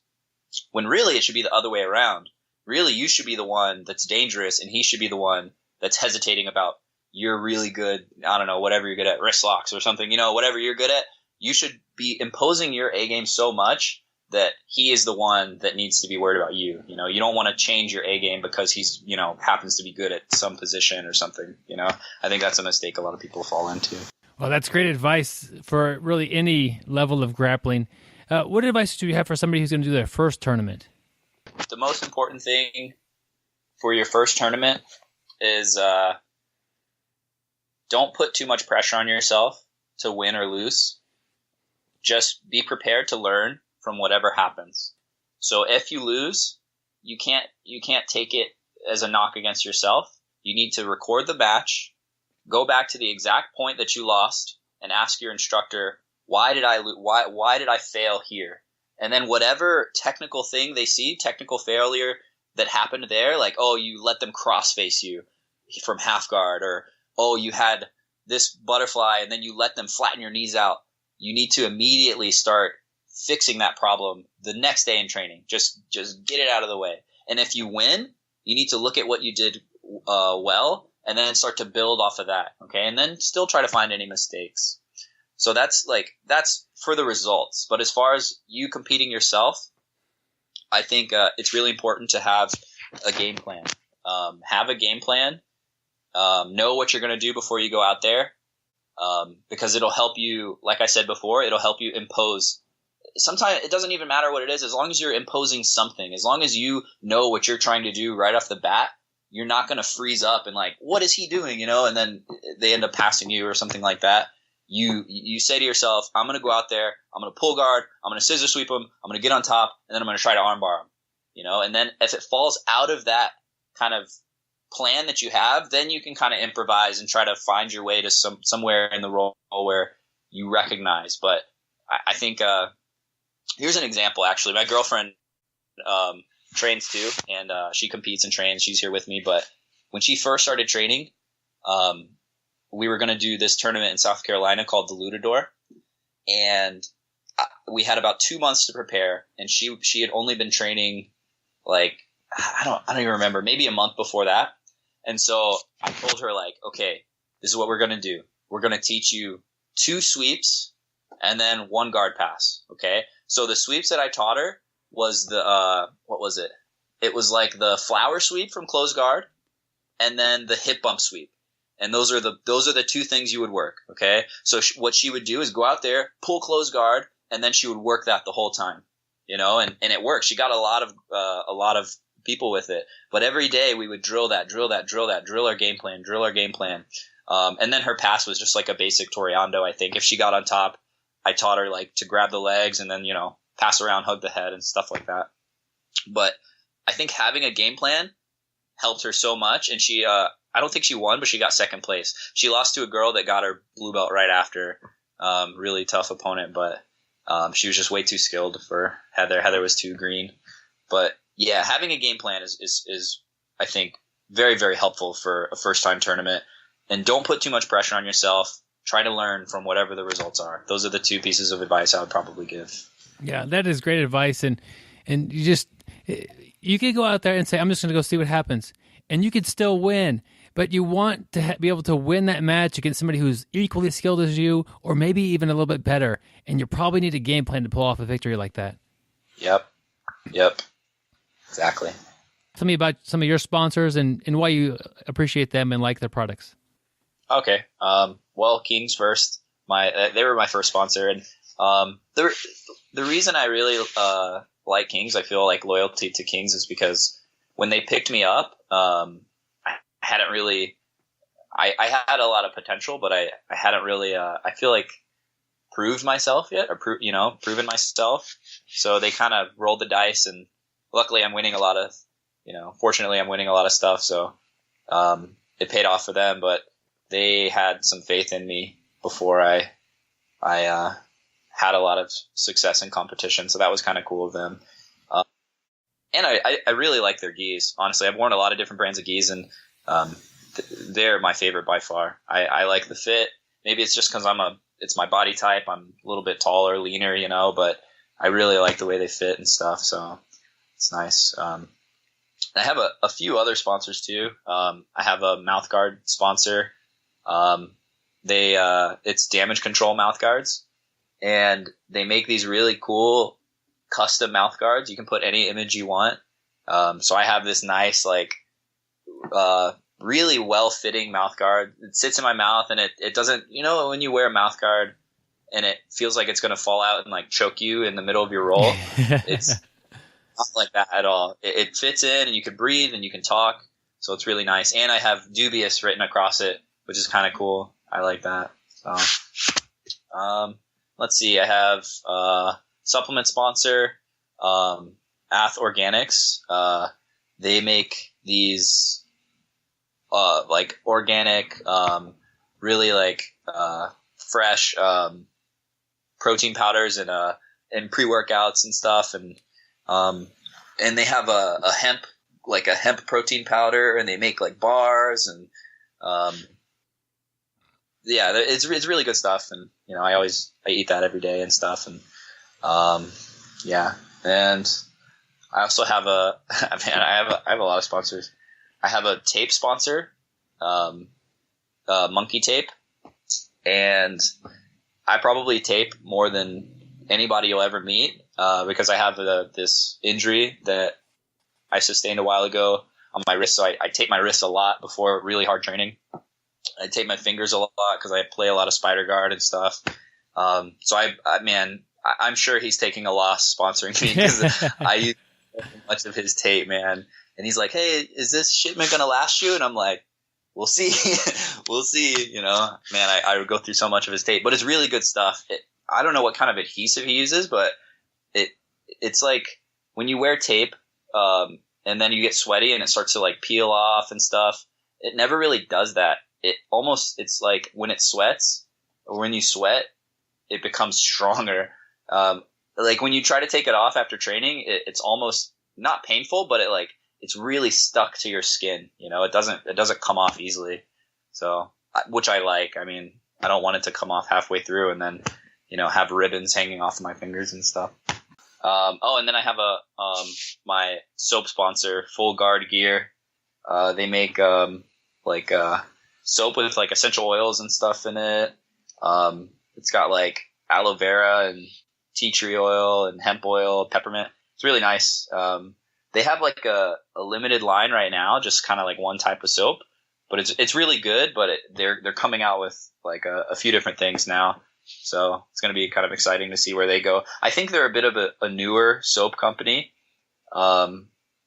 When really it should be the other way around. Really, you should be the one that's dangerous, and he should be the one that's hesitating about you're really good, I don't know, whatever you're good at, wrist locks or something, whatever you're good at. You should be imposing your A game so much that he is the one that needs to be worried about you. You don't want to change your A game because he's, happens to be good at some position or something. I think that's a mistake a lot of people fall into. Well, that's great advice for really any level of grappling. What advice do you have for somebody who's going to do their first tournament? The most important thing for your first tournament is don't put too much pressure on yourself to win or lose. Just be prepared to learn from whatever happens. So if you lose, you can't take it as a knock against yourself. You need to record the match, go back to the exact point that you lost, and ask your instructor, why did I fail here? And then whatever technical thing they see, technical failure that happened there, like, oh, you let them cross face you from half guard, or oh, you had this butterfly and then you let them flatten your knees out. You need to immediately start fixing that problem the next day in training. Just get it out of the way. And if you win, you need to look at what you did well, and then start to build off of that. Okay, and then still try to find any mistakes. So that's for the results. But as far as you competing yourself, I think it's really important to have a game plan. Have a game plan. Know what you're going to do before you go out there, because it'll help you, like I said before, it'll help you impose. Sometimes it doesn't even matter what it is, as long as you're imposing something, as long as you know what you're trying to do right off the bat, you're not going to freeze up and like, what is he doing? And then they end up passing you or something like that. You say to yourself, I'm going to go out there, I'm going to pull guard, I'm going to scissor sweep him, I'm going to get on top, and then I'm going to try to armbar him, and then if it falls out of that kind of plan that you have, then you can kind of improvise and try to find your way to somewhere in the role where you recognize. But I think here's an example. Actually, my girlfriend trains too, and she competes and trains. She's here with me. But when she first started training, we were going to do this tournament in South Carolina called the Lutador, and we had about 2 months to prepare. And she had only been training like I don't even remember, maybe a month before that. And so I told her, like, okay, this is what we're going to do. We're going to teach you 2 sweeps and then 1 guard pass. Okay. So the sweeps that I taught her was the, what was it? It was like the flower sweep from close guard and then the hip bump sweep. And those are the 2 things you would work. Okay. So what she would do is go out there, pull close guard, and then she would work that the whole time, and it worked. She got a lot of people with it, but every day we would drill our game plan. And then her pass was just like a basic Toreando. I think if she got on top, I taught her like to grab the legs and then, pass around, hug the head and stuff like that. But I think having a game plan helped her so much. And she, I don't think she won, but she got second place. She lost to a girl that got her blue belt right after. Really tough opponent, but she was just way too skilled for Heather. Heather was too green. But yeah, having a game plan is I think very, very helpful for a first time tournament. And don't put too much pressure on yourself. Try to learn from whatever the results are. Those are the 2 pieces of advice I would probably give. Yeah, that is great advice. And you could go out there and say, I'm just going to go see what happens. And you could still win. But you want to be able to win that match against somebody who's equally skilled as you, or maybe even a little bit better. And you probably need a game plan to pull off a victory like that. Yep. Exactly. Tell me about some of your sponsors and why you appreciate them and like their products. Okay. Well, Kingz first. They were my first sponsor, and the reason I really like Kingz, I feel like loyalty to Kingz, is because when they picked me up, I hadn't really. I had a lot of potential, but I hadn't really. I feel like proved myself yet, or proven myself. So they kind of rolled the dice, and luckily I'm winning a lot of. Fortunately I'm winning a lot of stuff, so it paid off for them. But they had some faith in me before I had a lot of success in competition, so that was kind of cool of them. And I really like their gis. Honestly, I've worn a lot of different brands of gis, and they're my favorite by far. I like the fit. Maybe it's just because it's my body type. I'm a little bit taller, leaner, but I really like the way they fit and stuff. So it's nice. I have a few other sponsors too. I have a Mouthguard sponsor. It's damage control Mouthguards, and they make these really cool custom Mouthguards. You can put any image you want. So I have this nice, really well-fitting mouthguard. It sits in my mouth, and it doesn't, when you wear a mouthguard and it feels like it's going to fall out and choke you in the middle of your roll, it's not like that at all. It fits in, and you can breathe and you can talk. So it's really nice. And I have dubious written across it, which is kind of cool. I like that. So, let's see. I have supplement sponsor, Atos Organics. They make these organic, really fresh protein powders and pre-workouts and stuff, and they have a hemp protein powder, and they make bars, and it's really good stuff, and I eat that every day and stuff, and and I also have I have a lot of sponsors. I have a tape sponsor, Monkey Tape, and I probably tape more than anybody you'll ever meet, because I have this injury that I sustained a while ago on my wrist. So I tape my wrists a lot before really hard training. I tape my fingers a lot because I play a lot of spider guard and stuff. So I'm sure he's taking a loss sponsoring me, because I use much of his tape, man. And he's like, "Hey, is this shipment going to last you?" And I'm like, "We'll see." We'll see. Man, I go through so much of his tape, but it's really good stuff. I don't know what kind of adhesive he uses, but it's like when you wear tape, and then you get sweaty and it starts to peel off and stuff. It never really does that. It's like when it sweats, or when you sweat, it becomes stronger. When you try to take it off after training, it's almost not painful, but it's really stuck to your skin. It doesn't come off easily. So, which I like. I mean, I don't want it to come off halfway through and then, have ribbons hanging off my fingers and stuff. And then I have my soap sponsor, Full Guard Gear. They make, soap with essential oils and stuff in it. It's got aloe vera and tea tree oil and hemp oil, peppermint. It's really nice. They have a limited line right now, just kind of one type of soap, but it's really good. But they're coming out with a few different things now, so it's going to be kind of exciting to see where they go. I think they're a bit of a newer soap company,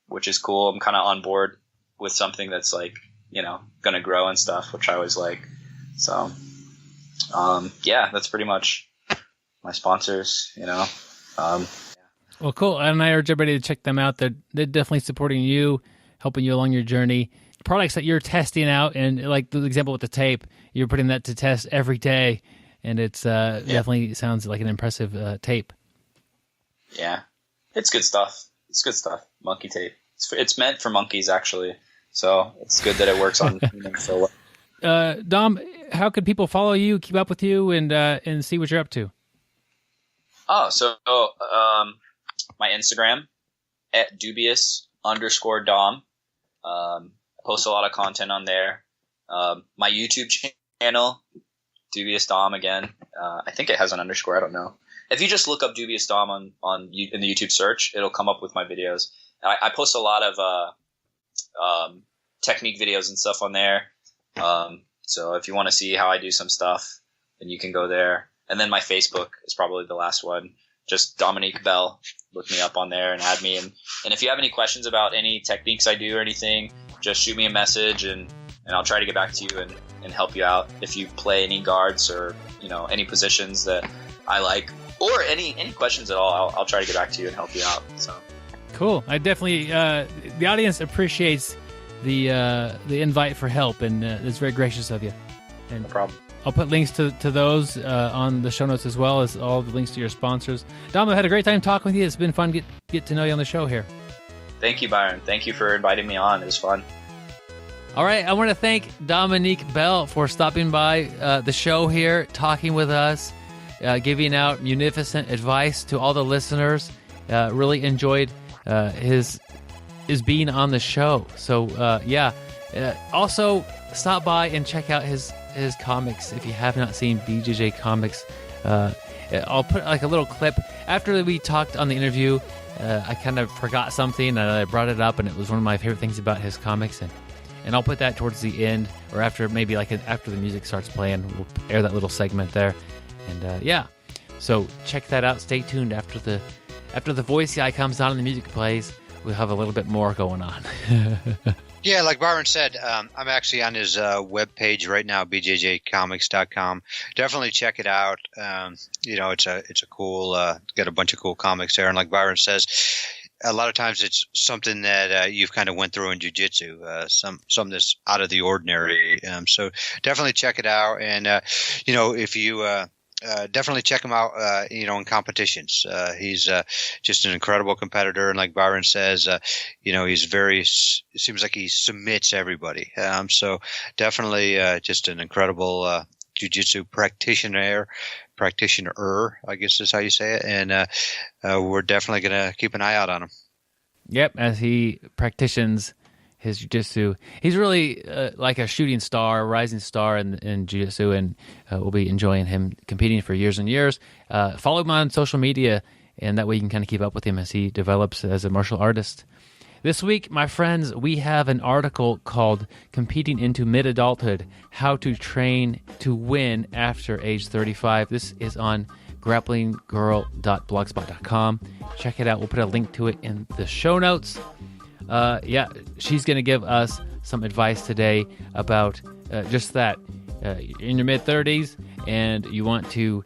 which is cool. I'm kind of on board with something that's going to grow and stuff, which I always like. So, that's pretty much my sponsors. Well, cool. And I urge everybody to check them out. They're definitely supporting you, helping you along your journey. Products that you're testing out, and like the example with the tape, you're putting that to test every day, and it's definitely sounds like an impressive tape. Yeah, it's good stuff. Monkey tape. It's meant for monkeys, actually. So it's good that it works on humans so well. Dom, how could people follow you, keep up with you, and see what you're up to? Oh, so my Instagram at dubious_Dom. I post a lot of content on there. My YouTube channel, Dubious Dom again. I think it has an underscore. I don't know. If you just look up Dubious Dom in the YouTube search, it'll come up with my videos. I post a lot of technique videos and stuff on there. So if you want to see how I do some stuff, then you can go there. And then my Facebook is probably the last one. Just Dominique Bell. Look me up on there and add me. And if you have any questions about any techniques I do or anything, just shoot me a message and I'll try to get back to you and help you out. If you play any guards or, any positions that I like or any questions at all, I'll try to get back to you and help you out. So cool. I definitely, the audience appreciates the invite for help, and it's very gracious of you. And no problem. I'll put links to those on the show notes, as well as all the links to your sponsors. Dom, I had a great time talking with you. It's been fun to get to know you on the show here. Thank you, Byron. Thank you for inviting me on. It was fun. All right. I want to thank Dominique Bell for stopping by the show here, talking with us, giving out munificent advice to all the listeners. Really enjoyed his being on the show. So, also stop by and check out his comics if you have not seen BjjComics. I'll put like a little clip. After we talked on the interview, I kind of forgot something and I brought it up, and it was one of my favorite things about his comics, and I'll put that towards the end, or after maybe after the music starts playing, we'll air that little segment there. And so check that out. Stay tuned after the voice guy comes on and the music plays. We'll have a little bit more going on. Yeah, like Byron said, I'm actually on his webpage right now, BjjComics.com. Definitely check it out. It's a cool, got a bunch of cool comics there. And like Byron says, a lot of times it's something that you've kind of went through in jiu-jitsu, something that's out of the ordinary. So definitely check it out. And, if you definitely check him out, in competitions. He's just an incredible competitor. And like Byron says, it seems like he submits everybody. So definitely just an incredible jiu-jitsu practitioner, I guess is how you say it. And we're definitely going to keep an eye out on him. Yep, as he practices his jiu-jitsu. He's really like a shooting star, a rising star in jiu-jitsu, and we'll be enjoying him competing for years and years. Follow him on social media, and that way you can kind of keep up with him as he develops as a martial artist. This week, my friends, we have an article called Competing into Mid-Adulthood, How to Train to Win After Age 35. This is on grapplinggirl.blogspot.com. Check it out. We'll put a link to it in the show notes. She's going to give us some advice today about just that. In your mid-30s and you want to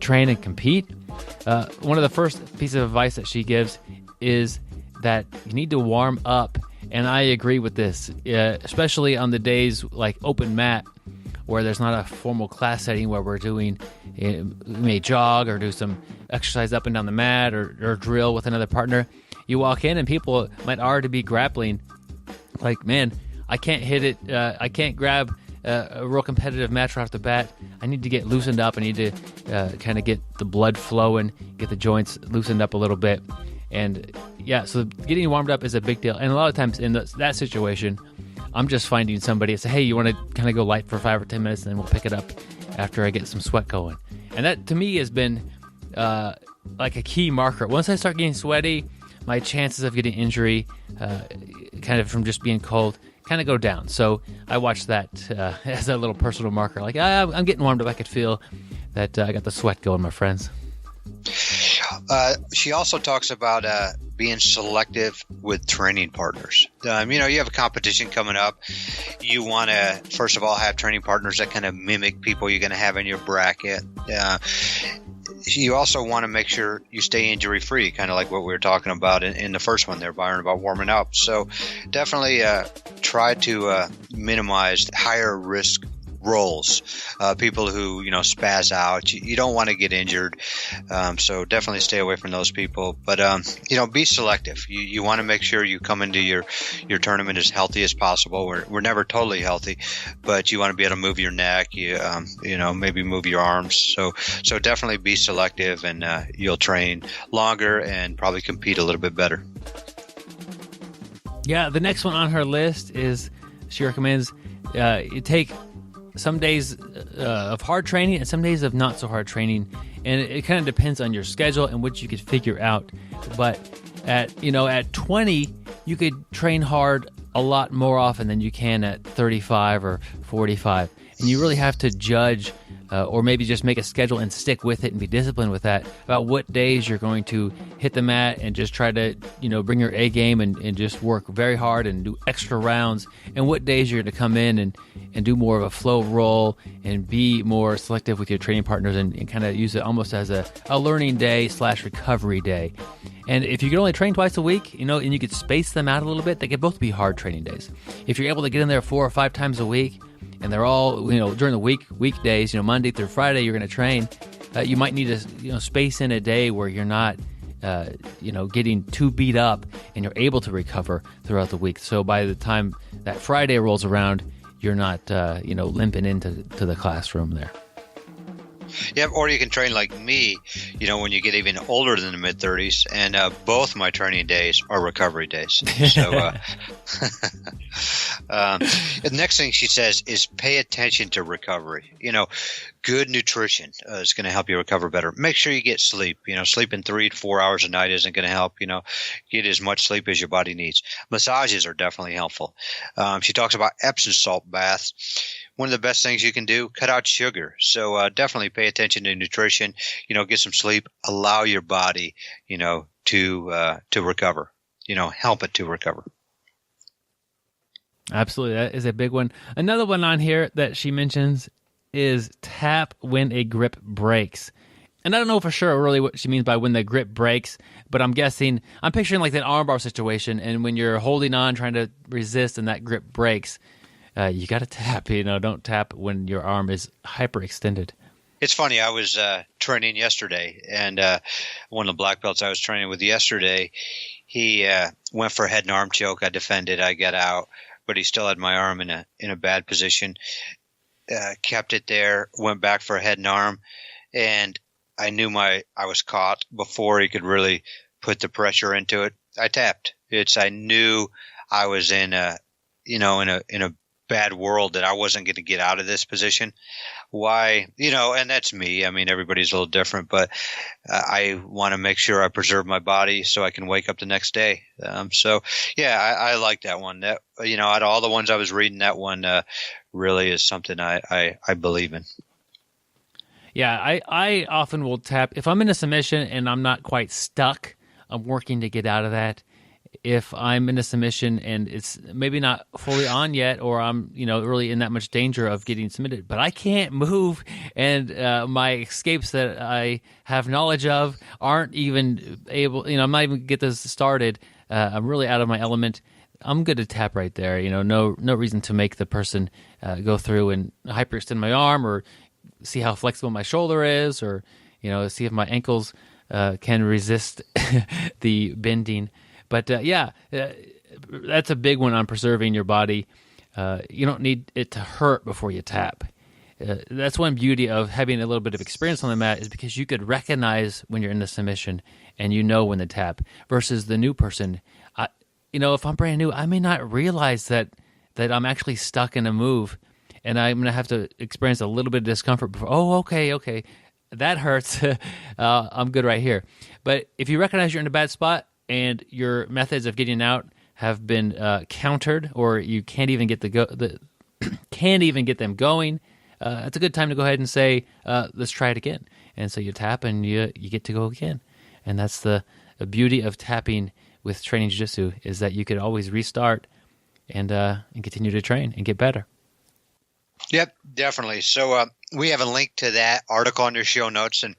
train and compete, one of the first pieces of advice that she gives is that you need to warm up. And I agree with this, especially on the days like open mat, where there's not a formal class setting where we're doing, we may jog or do some exercise up and down the mat or drill with another partner. You walk in and people might already be grappling. Like, man, I can't hit it. I can't grab a real competitive match right off the bat. I need to get loosened up. I need to kind of get the blood flowing, get the joints loosened up a little bit. And so getting warmed up is a big deal. And a lot of times in that situation, I'm just finding somebody and say, hey, you want to kind of go light for 5 or 10 minutes and then we'll pick it up after I get some sweat going. And that to me has been like a key marker. Once I start getting sweaty, my chances of getting injury kind of from just being cold kind of go down. So I watch that as a little personal marker. Like, I'm getting warmed up. I could feel that I got the sweat going, my friends. She also talks about being selective with training partners. You have a competition coming up. You want to, first of all, have training partners that kind of mimic people you're going to have in your bracket. you also want to make sure you stay injury free, kind of like what we were talking about in the first one there, Byron, about warming up. So definitely try to minimize higher risk rolls, people who spaz out. You don't want to get injured, so definitely stay away from those people. But be selective. You want to make sure you come into your tournament as healthy as possible. We're never totally healthy, but you want to be able to move your neck. Maybe move your arms. So definitely be selective, and you'll train longer and probably compete a little bit better. Yeah, the next one on her list is she recommends you take some days of hard training and some days of not so hard training, and it kind of depends on your schedule and what you could figure out. But at 20, you could train hard a lot more often than you can at 35 or 45, and you really have to judge or maybe just make a schedule and stick with it and be disciplined with that about what days you're going to hit the mat and just try to bring your A game and just work very hard and do extra rounds, and what days you're going to come in and do more of a flow roll and be more selective with your training partners and kind of use it almost as a learning day / recovery day. And if you can only train twice a week, and you could space them out a little bit, they could both be hard training days. If you're able to get in there 4 or 5 times a week, and they're all, during the weekdays, Monday through Friday, you're going to train, you might need to, space in a day where you're not, getting too beat up and you're able to recover throughout the week. So by the time that Friday rolls around, you're not, limping into the classroom there. Yeah, or you can train like me, when you get even older than the mid-30s, and both my training days are recovery days. So the next thing she says is pay attention to recovery. Good nutrition is going to help you recover better. Make sure you get sleep. Sleeping 3 to 4 hours a night isn't going to help. Get as much sleep as your body needs. Massages are definitely helpful. She talks about Epsom salt baths. One of the best things you can do, cut out sugar. So definitely pay attention to nutrition, get some sleep, allow your body, to recover, help it to recover. Absolutely. That is a big one. Another one on here that she mentions is tap when a grip breaks. And I don't know for sure really what she means by when the grip breaks, but I'm picturing like that armbar situation, and when you're holding on, trying to resist, and that grip breaks, you got to tap. Don't tap when your arm is hyperextended. It's funny. I was training yesterday, and one of the black belts I was training with yesterday, he went for a head and arm choke. I defended. I got out, but he still had my arm in a bad position. Kept it there. Went back for a head and arm, and I knew I was caught before he could really put the pressure into it. I tapped. I knew I was in a bad world, that I wasn't going to get out of this position. Why? And that's me. I mean, everybody's a little different, but I want to make sure I preserve my body so I can wake up the next day. I like that one. That, out of all the ones I was reading, that one really is something I believe in. Yeah, I often will tap. If I'm in a submission and I'm not quite stuck, I'm working to get out of that. If I'm in a submission and it's maybe not fully on yet, or I'm, really in that much danger of getting submitted, but I can't move, and my escapes that I have knowledge of aren't even able, I'm not even get this started. I'm really out of my element. I'm good to tap right there. No reason to make the person go through and hyperextend my arm, or see how flexible my shoulder is, or, see if my ankles can resist the bending. But that's a big one on preserving your body. You don't need it to hurt before you tap. That's one beauty of having a little bit of experience on the mat, is because you could recognize when you're in the submission and when to tap, versus the new person. If I'm brand new, I may not realize that I'm actually stuck in a move, and I'm going to have to experience a little bit of discomfort before, okay, that hurts. I'm good right here. But if you recognize you're in a bad spot, and your methods of getting out have been countered, or you can't even get can't even get them going, it's a good time to go ahead and say, let's try it again. And so you tap, and you get to go again. And that's the beauty of tapping with training jiu-jitsu, is that you could always restart and continue to train and get better. Yep, definitely. So we have a link to that article in your show notes, and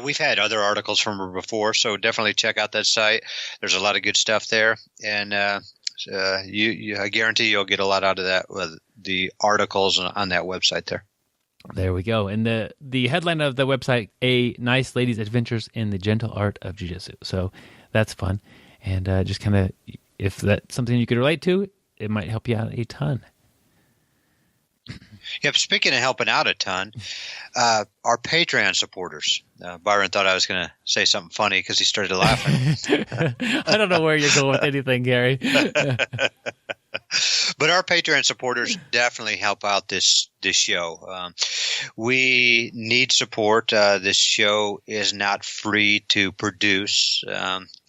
We've had other articles from her before, so definitely check out that site. There's a lot of good stuff there, and I guarantee you'll get a lot out of that with the articles on that website there. There we go. And the headline of the website, A Nice Lady's Adventures in the Gentle Art of Jiu-Jitsu. So that's fun. And just kind of, if that's something you could relate to, it might help you out a ton. Yep. Speaking of helping out a ton, our Patreon supporters. Byron thought I was going to say something funny because he started laughing. I don't know where you're going with anything, Gary. But our Patreon supporters definitely help out this show. We need support. This show is not free to produce,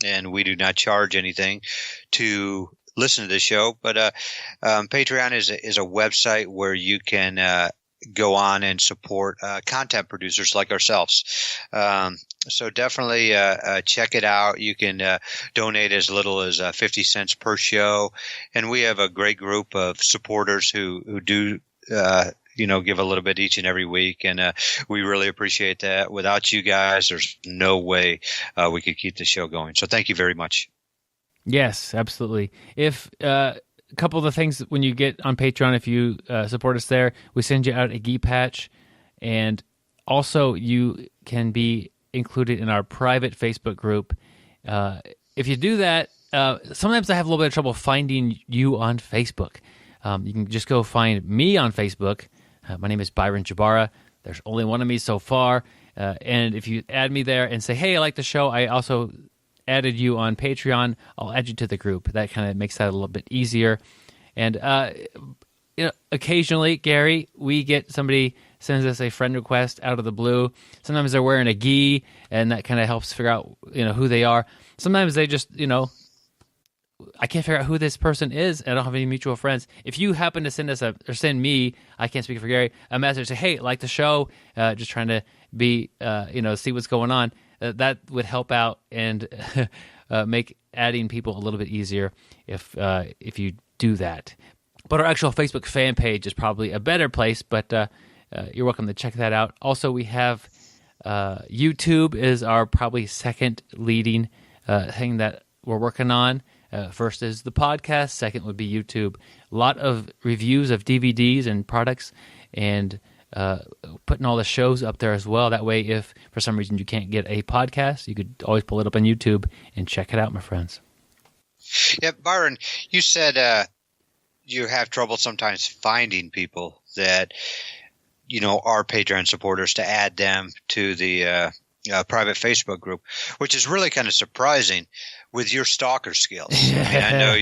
and we do not charge anything to listen to this show. But Patreon is a website where you can go on and support content producers like ourselves. So definitely check it out. You can donate as little as 50 cents per show. And we have a great group of supporters who do give a little bit each and every week. And we really appreciate that. Without you guys, there's no way we could keep the show going. So thank you very much. Yes, absolutely. If a couple of the things when you get on Patreon, if you support us there, we send you out a gi patch. And also you can be included in our private Facebook group. If you do that, sometimes I have a little bit of trouble finding you on Facebook. You can just go find me on Facebook. My name is Byron Jabara. There's only one of me so far. And if you add me there and say, hey, I like the show, I also added you on Patreon, I'll add you to the group. That kind of makes that a little bit easier. And occasionally, Gary, we get somebody sends us a friend request out of the blue. Sometimes they're wearing a gi, and that kind of helps figure out who they are. Sometimes they just I can't figure out who this person is. I don't have any mutual friends. If you happen to send me, I can't speak for Gary, a message, say, hey, like the show, just trying to be, see what's going on, that would help out and make adding people a little bit easier if you do that. But our actual Facebook fan page is probably a better place, but you're welcome to check that out. Also, we have YouTube is our probably second leading thing that we're working on. First is the podcast. Second would be YouTube. A lot of reviews of DVDs and products, and putting all the shows up there as well. That way, if for some reason you can't get a podcast, you could always pull it up on YouTube and check it out, my friends. Yeah, Byron, you said you have trouble sometimes finding people that are Patreon supporters to add them to the private Facebook group, which is really kind of surprising with your stalker skills. I mean, I know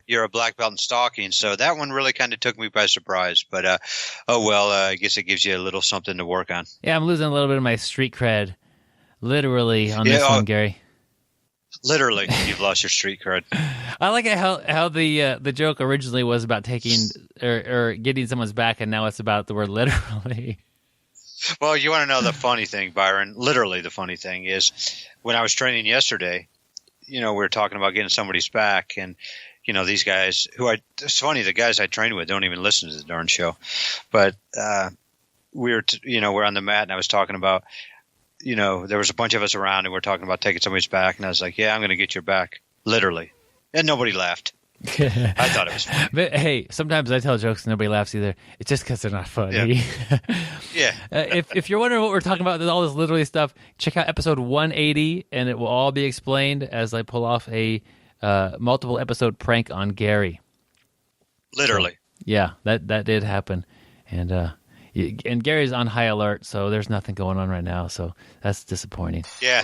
you're a black belt in stalking, so that one really kind of took me by surprise. But I guess it gives you a little something to work on. Yeah, I'm losing a little bit of my street cred, literally on this one, Gary. Literally, you've lost your street cred. I like how the joke originally was about taking or getting someone's back, and now it's about the word literally. Well, you want to know the funny thing, Byron? Literally, the funny thing is when I was training yesterday, we were talking about getting somebody's back, and these guys it's funny, the guys I train with don't even listen to the darn show, but we're on the mat, and I was talking about there was a bunch of us around, and we're talking about taking somebody's back, and I was like, yeah, I'm going to get your back, literally, and nobody laughed. I thought it was funny. But hey, sometimes I tell jokes and nobody laughs either. It's just because they're not funny. Yeah. If you're wondering what we're talking about, all this literally stuff, check out episode 180, and it will all be explained as I pull off a multiple episode prank on Gary. Literally. So, yeah, that did happen, and Gary's on high alert, so there's nothing going on right now. So that's disappointing. Yeah,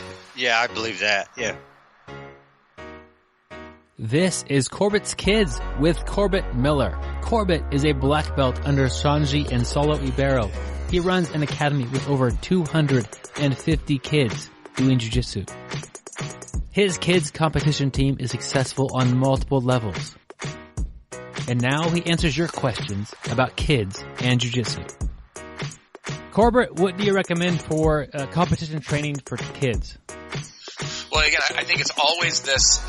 I believe that. Yeah. This is Corbett's Kids with Corbett Miller. Corbett is a black belt under Sanji and Saulo Ibero. He runs an academy with over 250 kids doing jiu-jitsu. His kids' competition team is successful on multiple levels. And now he answers your questions about kids and jiu-jitsu. Corbett, what do you recommend for competition training for kids? Well, again, I think it's always this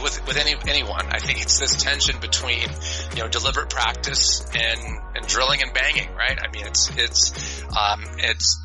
with anyone. I think it's this tension between deliberate practice and drilling and banging, right? I mean, it's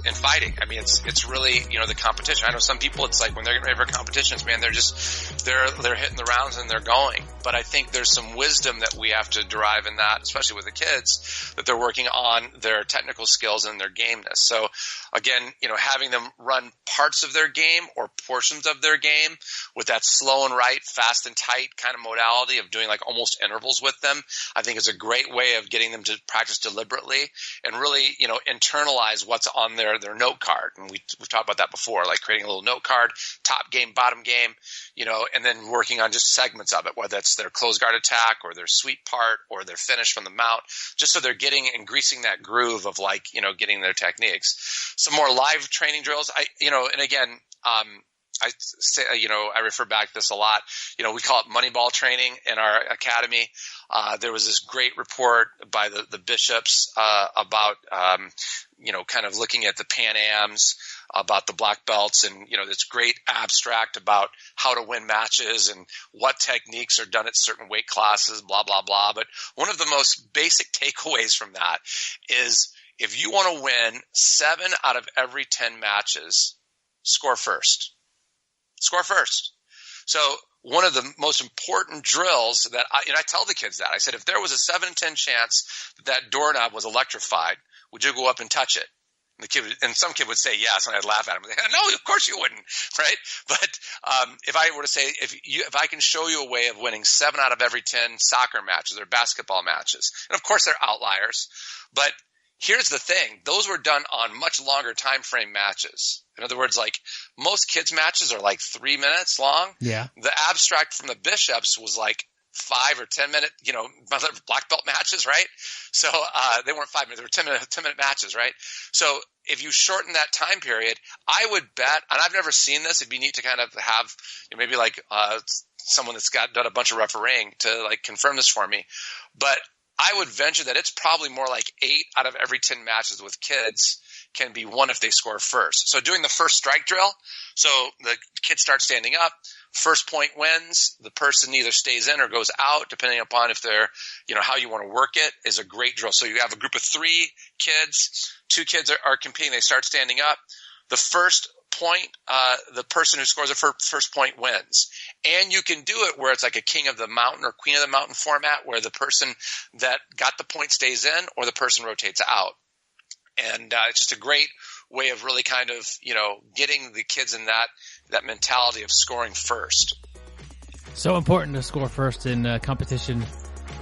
in fighting. I mean, it's really, the competition. I know some people, it's like when they're getting ready for competitions, man, they're hitting the rounds and they're going. But I think there's some wisdom that we have to derive in that, especially with the kids, that they're working on their technical skills and their gameness. So again, having them run parts of their game or portions of their game with that slow and right, fast and tight kind of modality of doing like almost intervals with them, I think is a great way of getting them to practice deliberately and really, internalize what's on their note card. And we've talked about that before, like creating a little note card, top game, bottom game, and then working on just segments of it, whether that's their close guard attack or their sweep part or their finish from the mount, just so they're getting and greasing that groove of like, getting their techniques. Some more live training drills. And again, I say, I refer back to this a lot. We call it Moneyball training in our academy. There was this great report by the bishops about, kind of looking at the Pan Ams, about the black belts, and this great abstract about how to win matches and what techniques are done at certain weight classes, blah blah blah. But one of the most basic takeaways from that is if you want to win 7 out of every 10 matches, score first. Score first. So one of the most important drills that I tell the kids that, I said, if there was a 7 in 10 chance that doorknob was electrified, would you go up and touch it? And some kid would say yes, and I'd laugh at him. No, of course you wouldn't, right? But if I were to say, if I can show you a way of winning 7 out of every 10 soccer matches or basketball matches, and of course they're outliers, but here's the thing. Those were done on much longer time frame matches. In other words, like most kids' matches are like 3 minutes long. Yeah. The abstract from the bishops was like 5 or 10 minute, black belt matches, right? So they weren't 5 minutes, they were 10 minute matches, right? So if you shorten that time period, I would bet, and I've never seen this, it'd be neat to kind of have maybe like someone that's done a bunch of refereeing to like confirm this for me. But I would venture that it's probably more like 8 out of every 10 matches with kids can be won if they score first. So doing the first strike drill, so the kids start standing up, first point wins, the person either stays in or goes out, depending upon if they're, how you want to work it, is a great drill. So you have a group of 3 kids, 2 kids are competing, they start standing up. The first point, the person who scores the first point wins. And you can do it where it's like a king of the mountain or queen of the mountain format, where the person that got the point stays in or the person rotates out. And it's just a great way of really kind of, getting the kids in that mentality of scoring first. So important to score first in competition.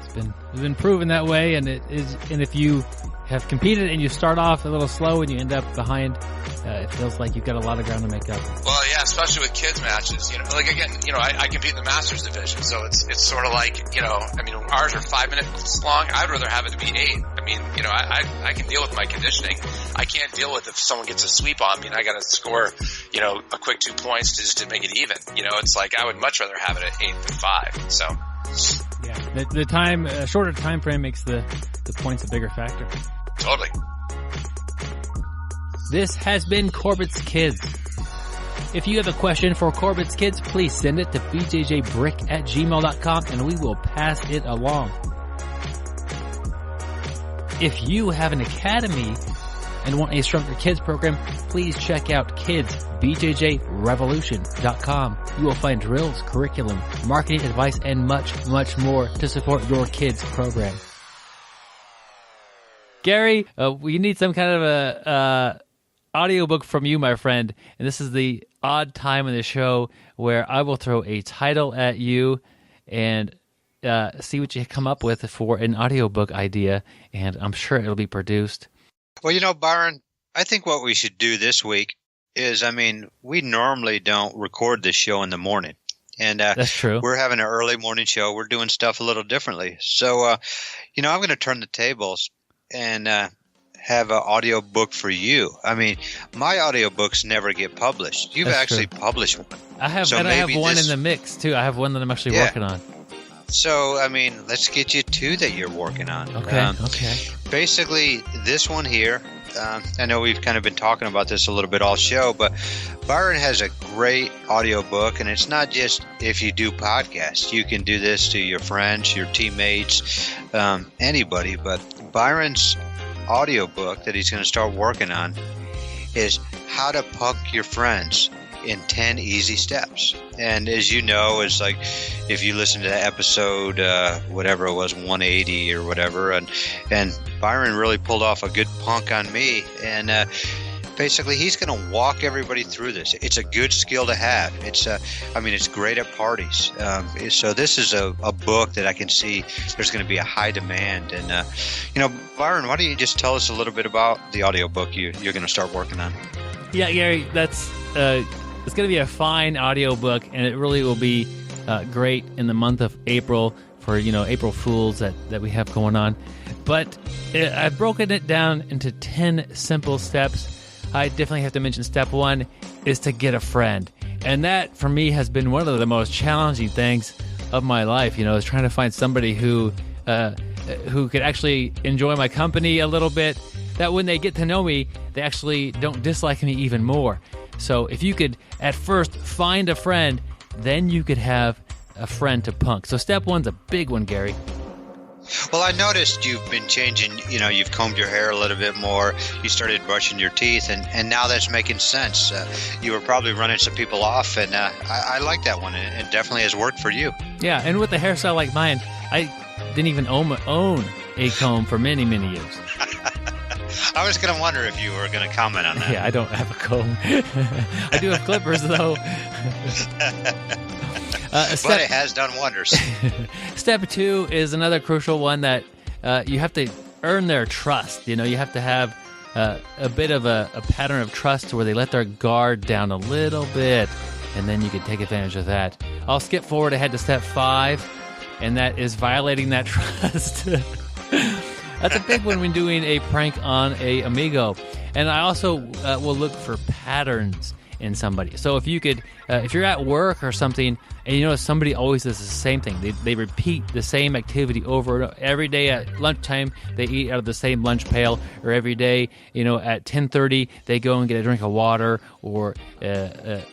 It's been proven that way, and it is. And if you have competed and you start off a little slow and you end up behind, it feels like you've got a lot of ground to make up. Well, yeah, especially with kids matches. Like again, I compete in the Masters division, so it's sort of like, ours are 5 minutes long. I'd rather have it to be 8. I can deal with my conditioning. I can't deal with if someone gets a sweep on me and I got to score, a quick 2 points just to make it even. It's like I would much rather have it at 8 than 5. So. Yeah, the time, shorter time frame makes the points a bigger factor. Totally. This has been Corbett's Kids. If you have a question for Corbett's Kids, please send it to bjjbrick@gmail.com and we will pass it along. If you have an academy and want a stronger kids program, please check out kidsbjjrevolution.com. You will find drills, curriculum, marketing advice, and much, much more to support your kids program. Gary, we need some kind of a audiobook from you, my friend. And this is the odd time in the show where I will throw a title at you and see what you come up with for an audiobook idea, and I'm sure it'll be produced. Well, Byron, I think what we should do this week is, we normally don't record this show in the morning. And that's true. We're having an early morning show. We're doing stuff a little differently. So, I'm going to turn the tables and have an audio book for you. My audiobooks never get published. You've That's actually true. published one. I have, so and I have one in the mix, too. I have one that I'm actually working on. So, let's get you 2 that you're working on. Okay. Basically, this one here, I know we've kind of been talking about this a little bit all show, but Byron has a great audiobook, and it's not just if you do podcasts. You can do this to your friends, your teammates, anybody. But Byron's audiobook that he's going to start working on is How to Punk Your Friends in 10 Easy Steps. And as you know, it's like if you listen to episode whatever it was, 180 or whatever, and Byron really pulled off a good punk on me, and basically he's going to walk everybody through this. It's a good skill to have. It's great at parties. So this is a book that I can see there's going to be a high demand. And Byron, why don't you just tell us a little bit about the audiobook you're going to start working on? Yeah, Gary, that's it's going to be a fine audiobook, and it really will be great in the month of April for April Fools that we have going on. But I've broken it down into 10 simple steps. I definitely have to mention step 1 is to get a friend, and that for me has been one of the most challenging things of my life. Is trying to find somebody who could actually enjoy my company a little bit. That when they get to know me, they actually don't dislike me even more. So if you could at first find a friend, then you could have a friend to punk. So step 1's a big one, Gary. Well, I noticed you've been changing, you've combed your hair a little bit more. You started brushing your teeth, and now that's making sense. You were probably running some people off, and I like that one. It definitely has worked for you. Yeah, and with a hairstyle like mine, I didn't even own a comb for many, many years. I was going to wonder if you were going to comment on that. Yeah, I don't have a comb. I do have clippers, though. But it has done wonders. Step 2 is another crucial one that you have to earn their trust. You have to have a bit of a pattern of trust where they let their guard down a little bit, and then you can take advantage of that. I'll skip forward ahead to step 5, and that is violating that trust. That's a big one when doing a prank on a amigo. And I also will look for patterns in somebody. So if you're at work or something, and somebody always does the same thing. They repeat the same activity over and over. Every day at lunchtime, they eat out of the same lunch pail, or every day, at 10:30, they go and get a drink of water or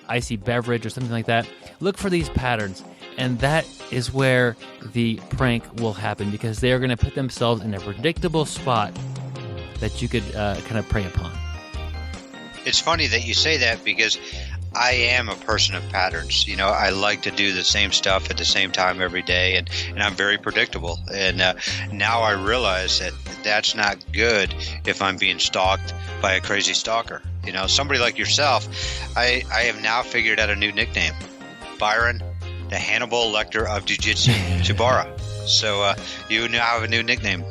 icy beverage or something like that. Look for these patterns. And that is where the prank will happen, because they're going to put themselves in a predictable spot that you could kind of prey upon. It's funny that you say that, because I am a person of patterns. I like to do the same stuff at the same time every day, and I'm very predictable. And now I realize that that's not good if I'm being stalked by a crazy stalker. Somebody like yourself, I have now figured out a new nickname. Byron, the Hannibal Lecter of Jiu-Jitsu, Chibara. So you now have a new nickname.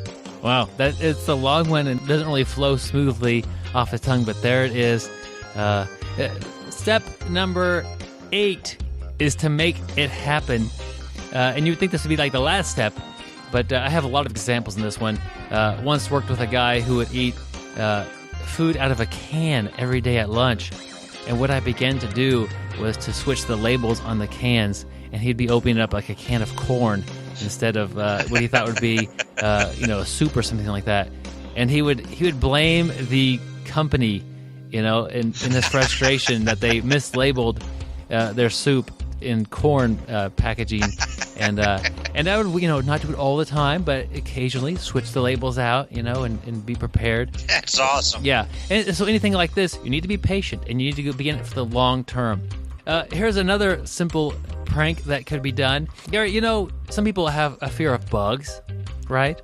Wow, it's a long one and doesn't really flow smoothly off the tongue, but there it is. Step number 8 is to make it happen. And you would think this would be like the last step, but I have a lot of examples in this one. Once worked with a guy who would eat food out of a can every day at lunch. And what I began to do was to switch the labels on the cans, and he'd be opening up like a can of corn instead of what he thought would be, a soup or something like that. And he would blame the company, in his frustration that they mislabeled their soup in corn packaging, and I would not do it all the time, but occasionally switch the labels out, and be prepared. That's awesome. Yeah, and so anything like this, you need to be patient, and you need to be in it for the long term. Here's another simple prank that could be done. Gary, some people have a fear of bugs, right?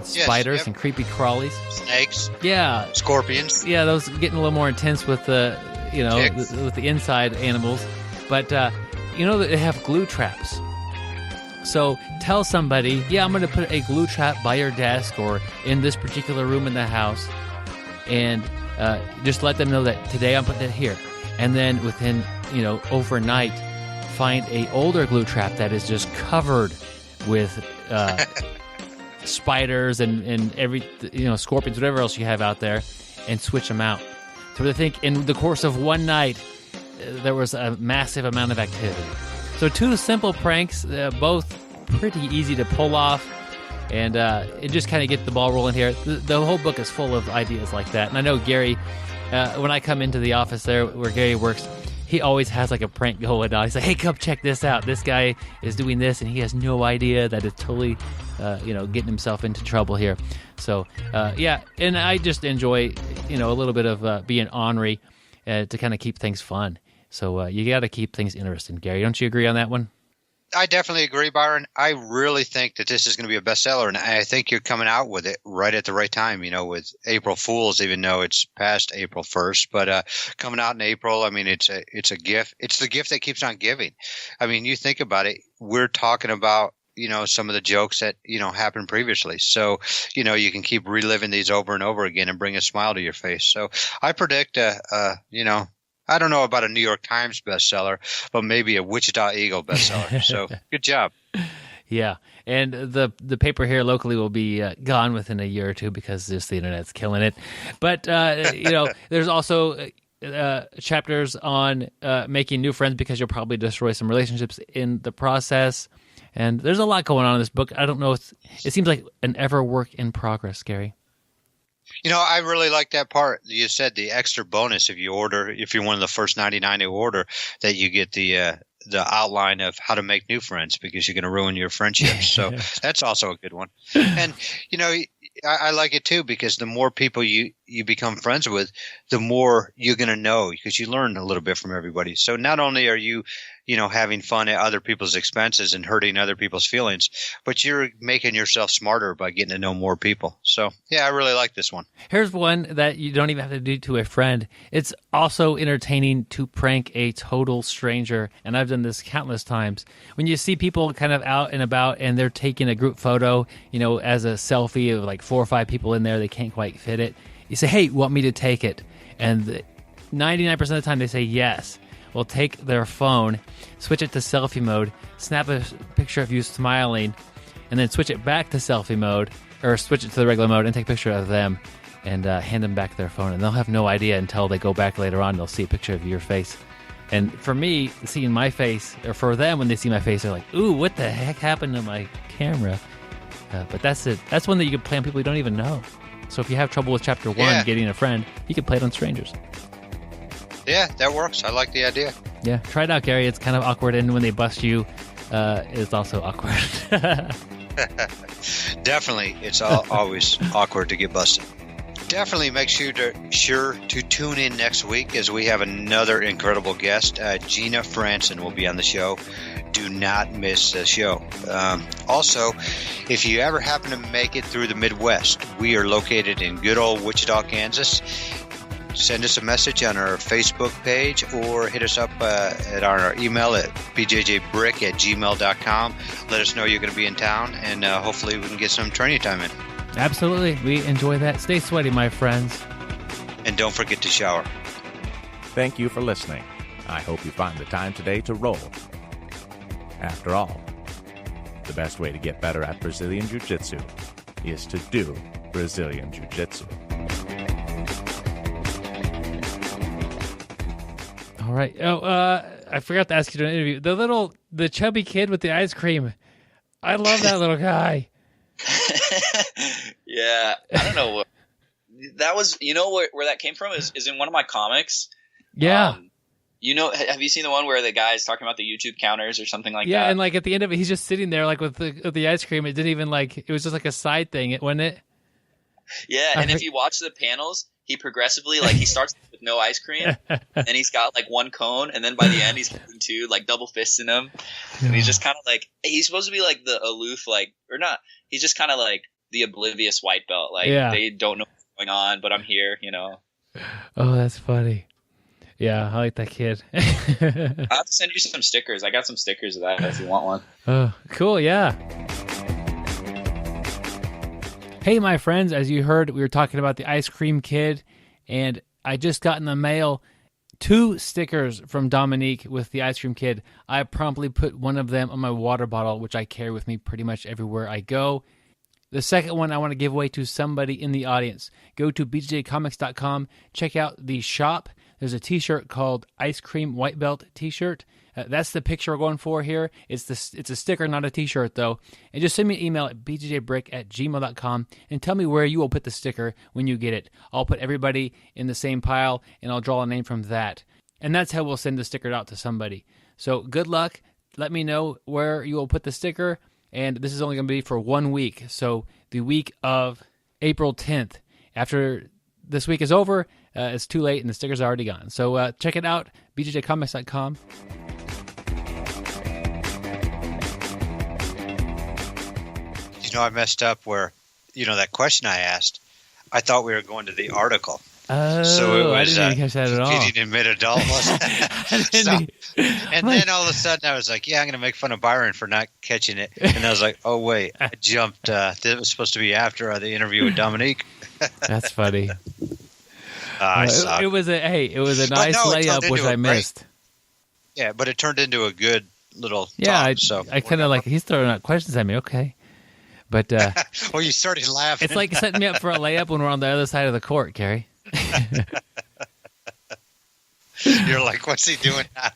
Spiders, yes, yep. And creepy crawlies. Snakes. Yeah. Scorpions. Yeah, those getting a little more intense with the, with the inside animals. But, they have glue traps. So tell somebody, I'm going to put a glue trap by your desk or in this particular room in the house. And just let them know that today I'm putting it here. And then within, overnight, find a older glue trap that is just covered with spiders and every, scorpions, whatever else you have out there, and switch them out. So I think in the course of one night, there was a massive amount of activity. So 2 simple pranks, both pretty easy to pull off. and just kind of get the ball rolling here. The whole book is full of ideas like that. And I know Gary, when I come into the office there where Gary works, he always has like a prank going on. He's like, hey, come check this out. This guy is doing this, and he has no idea that it's totally, getting himself into trouble here. So, and I just enjoy, a little bit of being ornery to kind of keep things fun. So you got to keep things interesting, Gary. Don't you agree on that one? I definitely agree, Byron. I really think that this is going to be a bestseller, and I think you're coming out with it right at the right time, with April Fools, even though it's past April 1st. But coming out in April, I mean, it's a gift. It's the gift that keeps on giving. I mean, you think about it. We're talking about, some of the jokes that, happened previously. So, you can keep reliving these over and over again and bring a smile to your face. So I predict, I don't know about a New York Times bestseller, but maybe a Wichita Eagle bestseller. So good job. Yeah, and the paper here locally will be gone within a year or two because just the internet's killing it. But there's also chapters on making new friends because you'll probably destroy some relationships in the process. And there's a lot going on in this book. I don't know. It seems like an ever work in progress, Gary. I really like that part. You said the extra bonus if you're one of the first 99 who order, that you get the outline of how to make new friends because you're going to ruin your friendships. So that's also a good one. And, I like it too because the more people you become friends with, the more you're going to know because you learn a little bit from everybody. So not only are you, having fun at other people's expenses and hurting other people's feelings, but you're making yourself smarter by getting to know more people. So, yeah, I really like this one. Here's one that you don't even have to do to a friend. It's also entertaining to prank a total stranger, and I've done this countless times. When you see people kind of out and about and they're taking a group photo, as a selfie of like 4 or 5 people in there, they can't quite fit it. You say, hey, want me to take it? And 99% of the time they say yes. Will take their phone, switch it to selfie mode, snap a picture of you smiling, and then switch it back to selfie mode, or switch it to the regular mode and take a picture of them and hand them back their phone. And they'll have no idea until they go back later on. They'll see a picture of your face. And for me, seeing my face, or for them when they see my face, they're like, ooh, what the heck happened to my camera? But that's it. That's one that you can play on people you don't even know. So if you have trouble with chapter 1, getting a friend, you can play it on strangers. Yeah, that works. I like the idea. Yeah, try it out, Gary. It's kind of awkward, and when they bust you, it's also awkward. Definitely. It's always awkward to get busted. Definitely make sure to tune in next week as we have another incredible guest. Gina Franson will be on the show. Do not miss the show. Also, if you ever happen to make it through the Midwest, we are located in good old Wichita, Kansas. Send us a message on our Facebook page or hit us up at our email at bjjbrick@gmail.com. Let us know you're going to be in town, and hopefully we can get some training time in. Absolutely. We enjoy that. Stay sweaty, my friends. And don't forget to shower. Thank you for listening. I hope you find the time today to roll. After all, the best way to get better at Brazilian Jiu-Jitsu is to do Brazilian Jiu-Jitsu. All right. Oh, I forgot to ask you to interview the chubby kid with the ice cream. I love that little guy. Yeah, I don't know what that was. Where that came from is in one of my comics. Yeah. Have you seen the one where the guy's talking about the YouTube counters or something like that? Yeah, and like at the end of it, he's just sitting there like with the ice cream. It didn't even it was just like a side thing, wasn't it? Yeah, and if you watch the panels, he progressively he starts with no ice cream, and he's got one cone, and then by the end he's holding 2 double fists in him, and he's just kind of he's supposed to be the aloof or not. He's just kind of the oblivious white belt, they don't know what's going on, but I'm here, Oh, that's funny. Yeah, I like that kid. I'll have to send you some stickers. I got some stickers of that if you want one. Oh, cool, yeah. Hey, my friends, as you heard, we were talking about the ice cream kid, and I just got in the mail 2 stickers from Dominique with the ice cream kid. I promptly put one of them on my water bottle, which I carry with me pretty much everywhere I go. The second one I want to give away to somebody in the audience. Go to BjjComics.com, check out the shop. there's a T-shirt called Ice Cream White Belt T-shirt. That's the picture we're going for here. It's a sticker, not a T-shirt, though. And just send me an email at bjjbrick@gmail.com and tell me where you will put the sticker when you get it. I'll put everybody in the same pile, and I'll draw a name from that. And that's how we'll send the sticker out to somebody. So good luck. Let me know where you will put the sticker. And this is only going to be for 1 week. So the week of April 10th. After this week is over, it's too late and the sticker's are already gone. So check it out, BjjComics.com. I messed up where, that question I asked, I thought we were going to the article. Oh, so it was, I didn't catch that at all. Getting in mid-adult. And then all of a sudden I was like, I'm going to make fun of Byron for not catching it. And I was like, oh, wait, I jumped. It was supposed to be after the interview with Dominique. That's funny. I suck. It was a nice layup, which I missed. Great. Yeah, but it turned into a good little talk. So I kind of he's throwing out questions at me. Okay. But well, you started laughing. It's like setting me up for a layup when we're on the other side of the court, Gary. You're like, what's he doing now?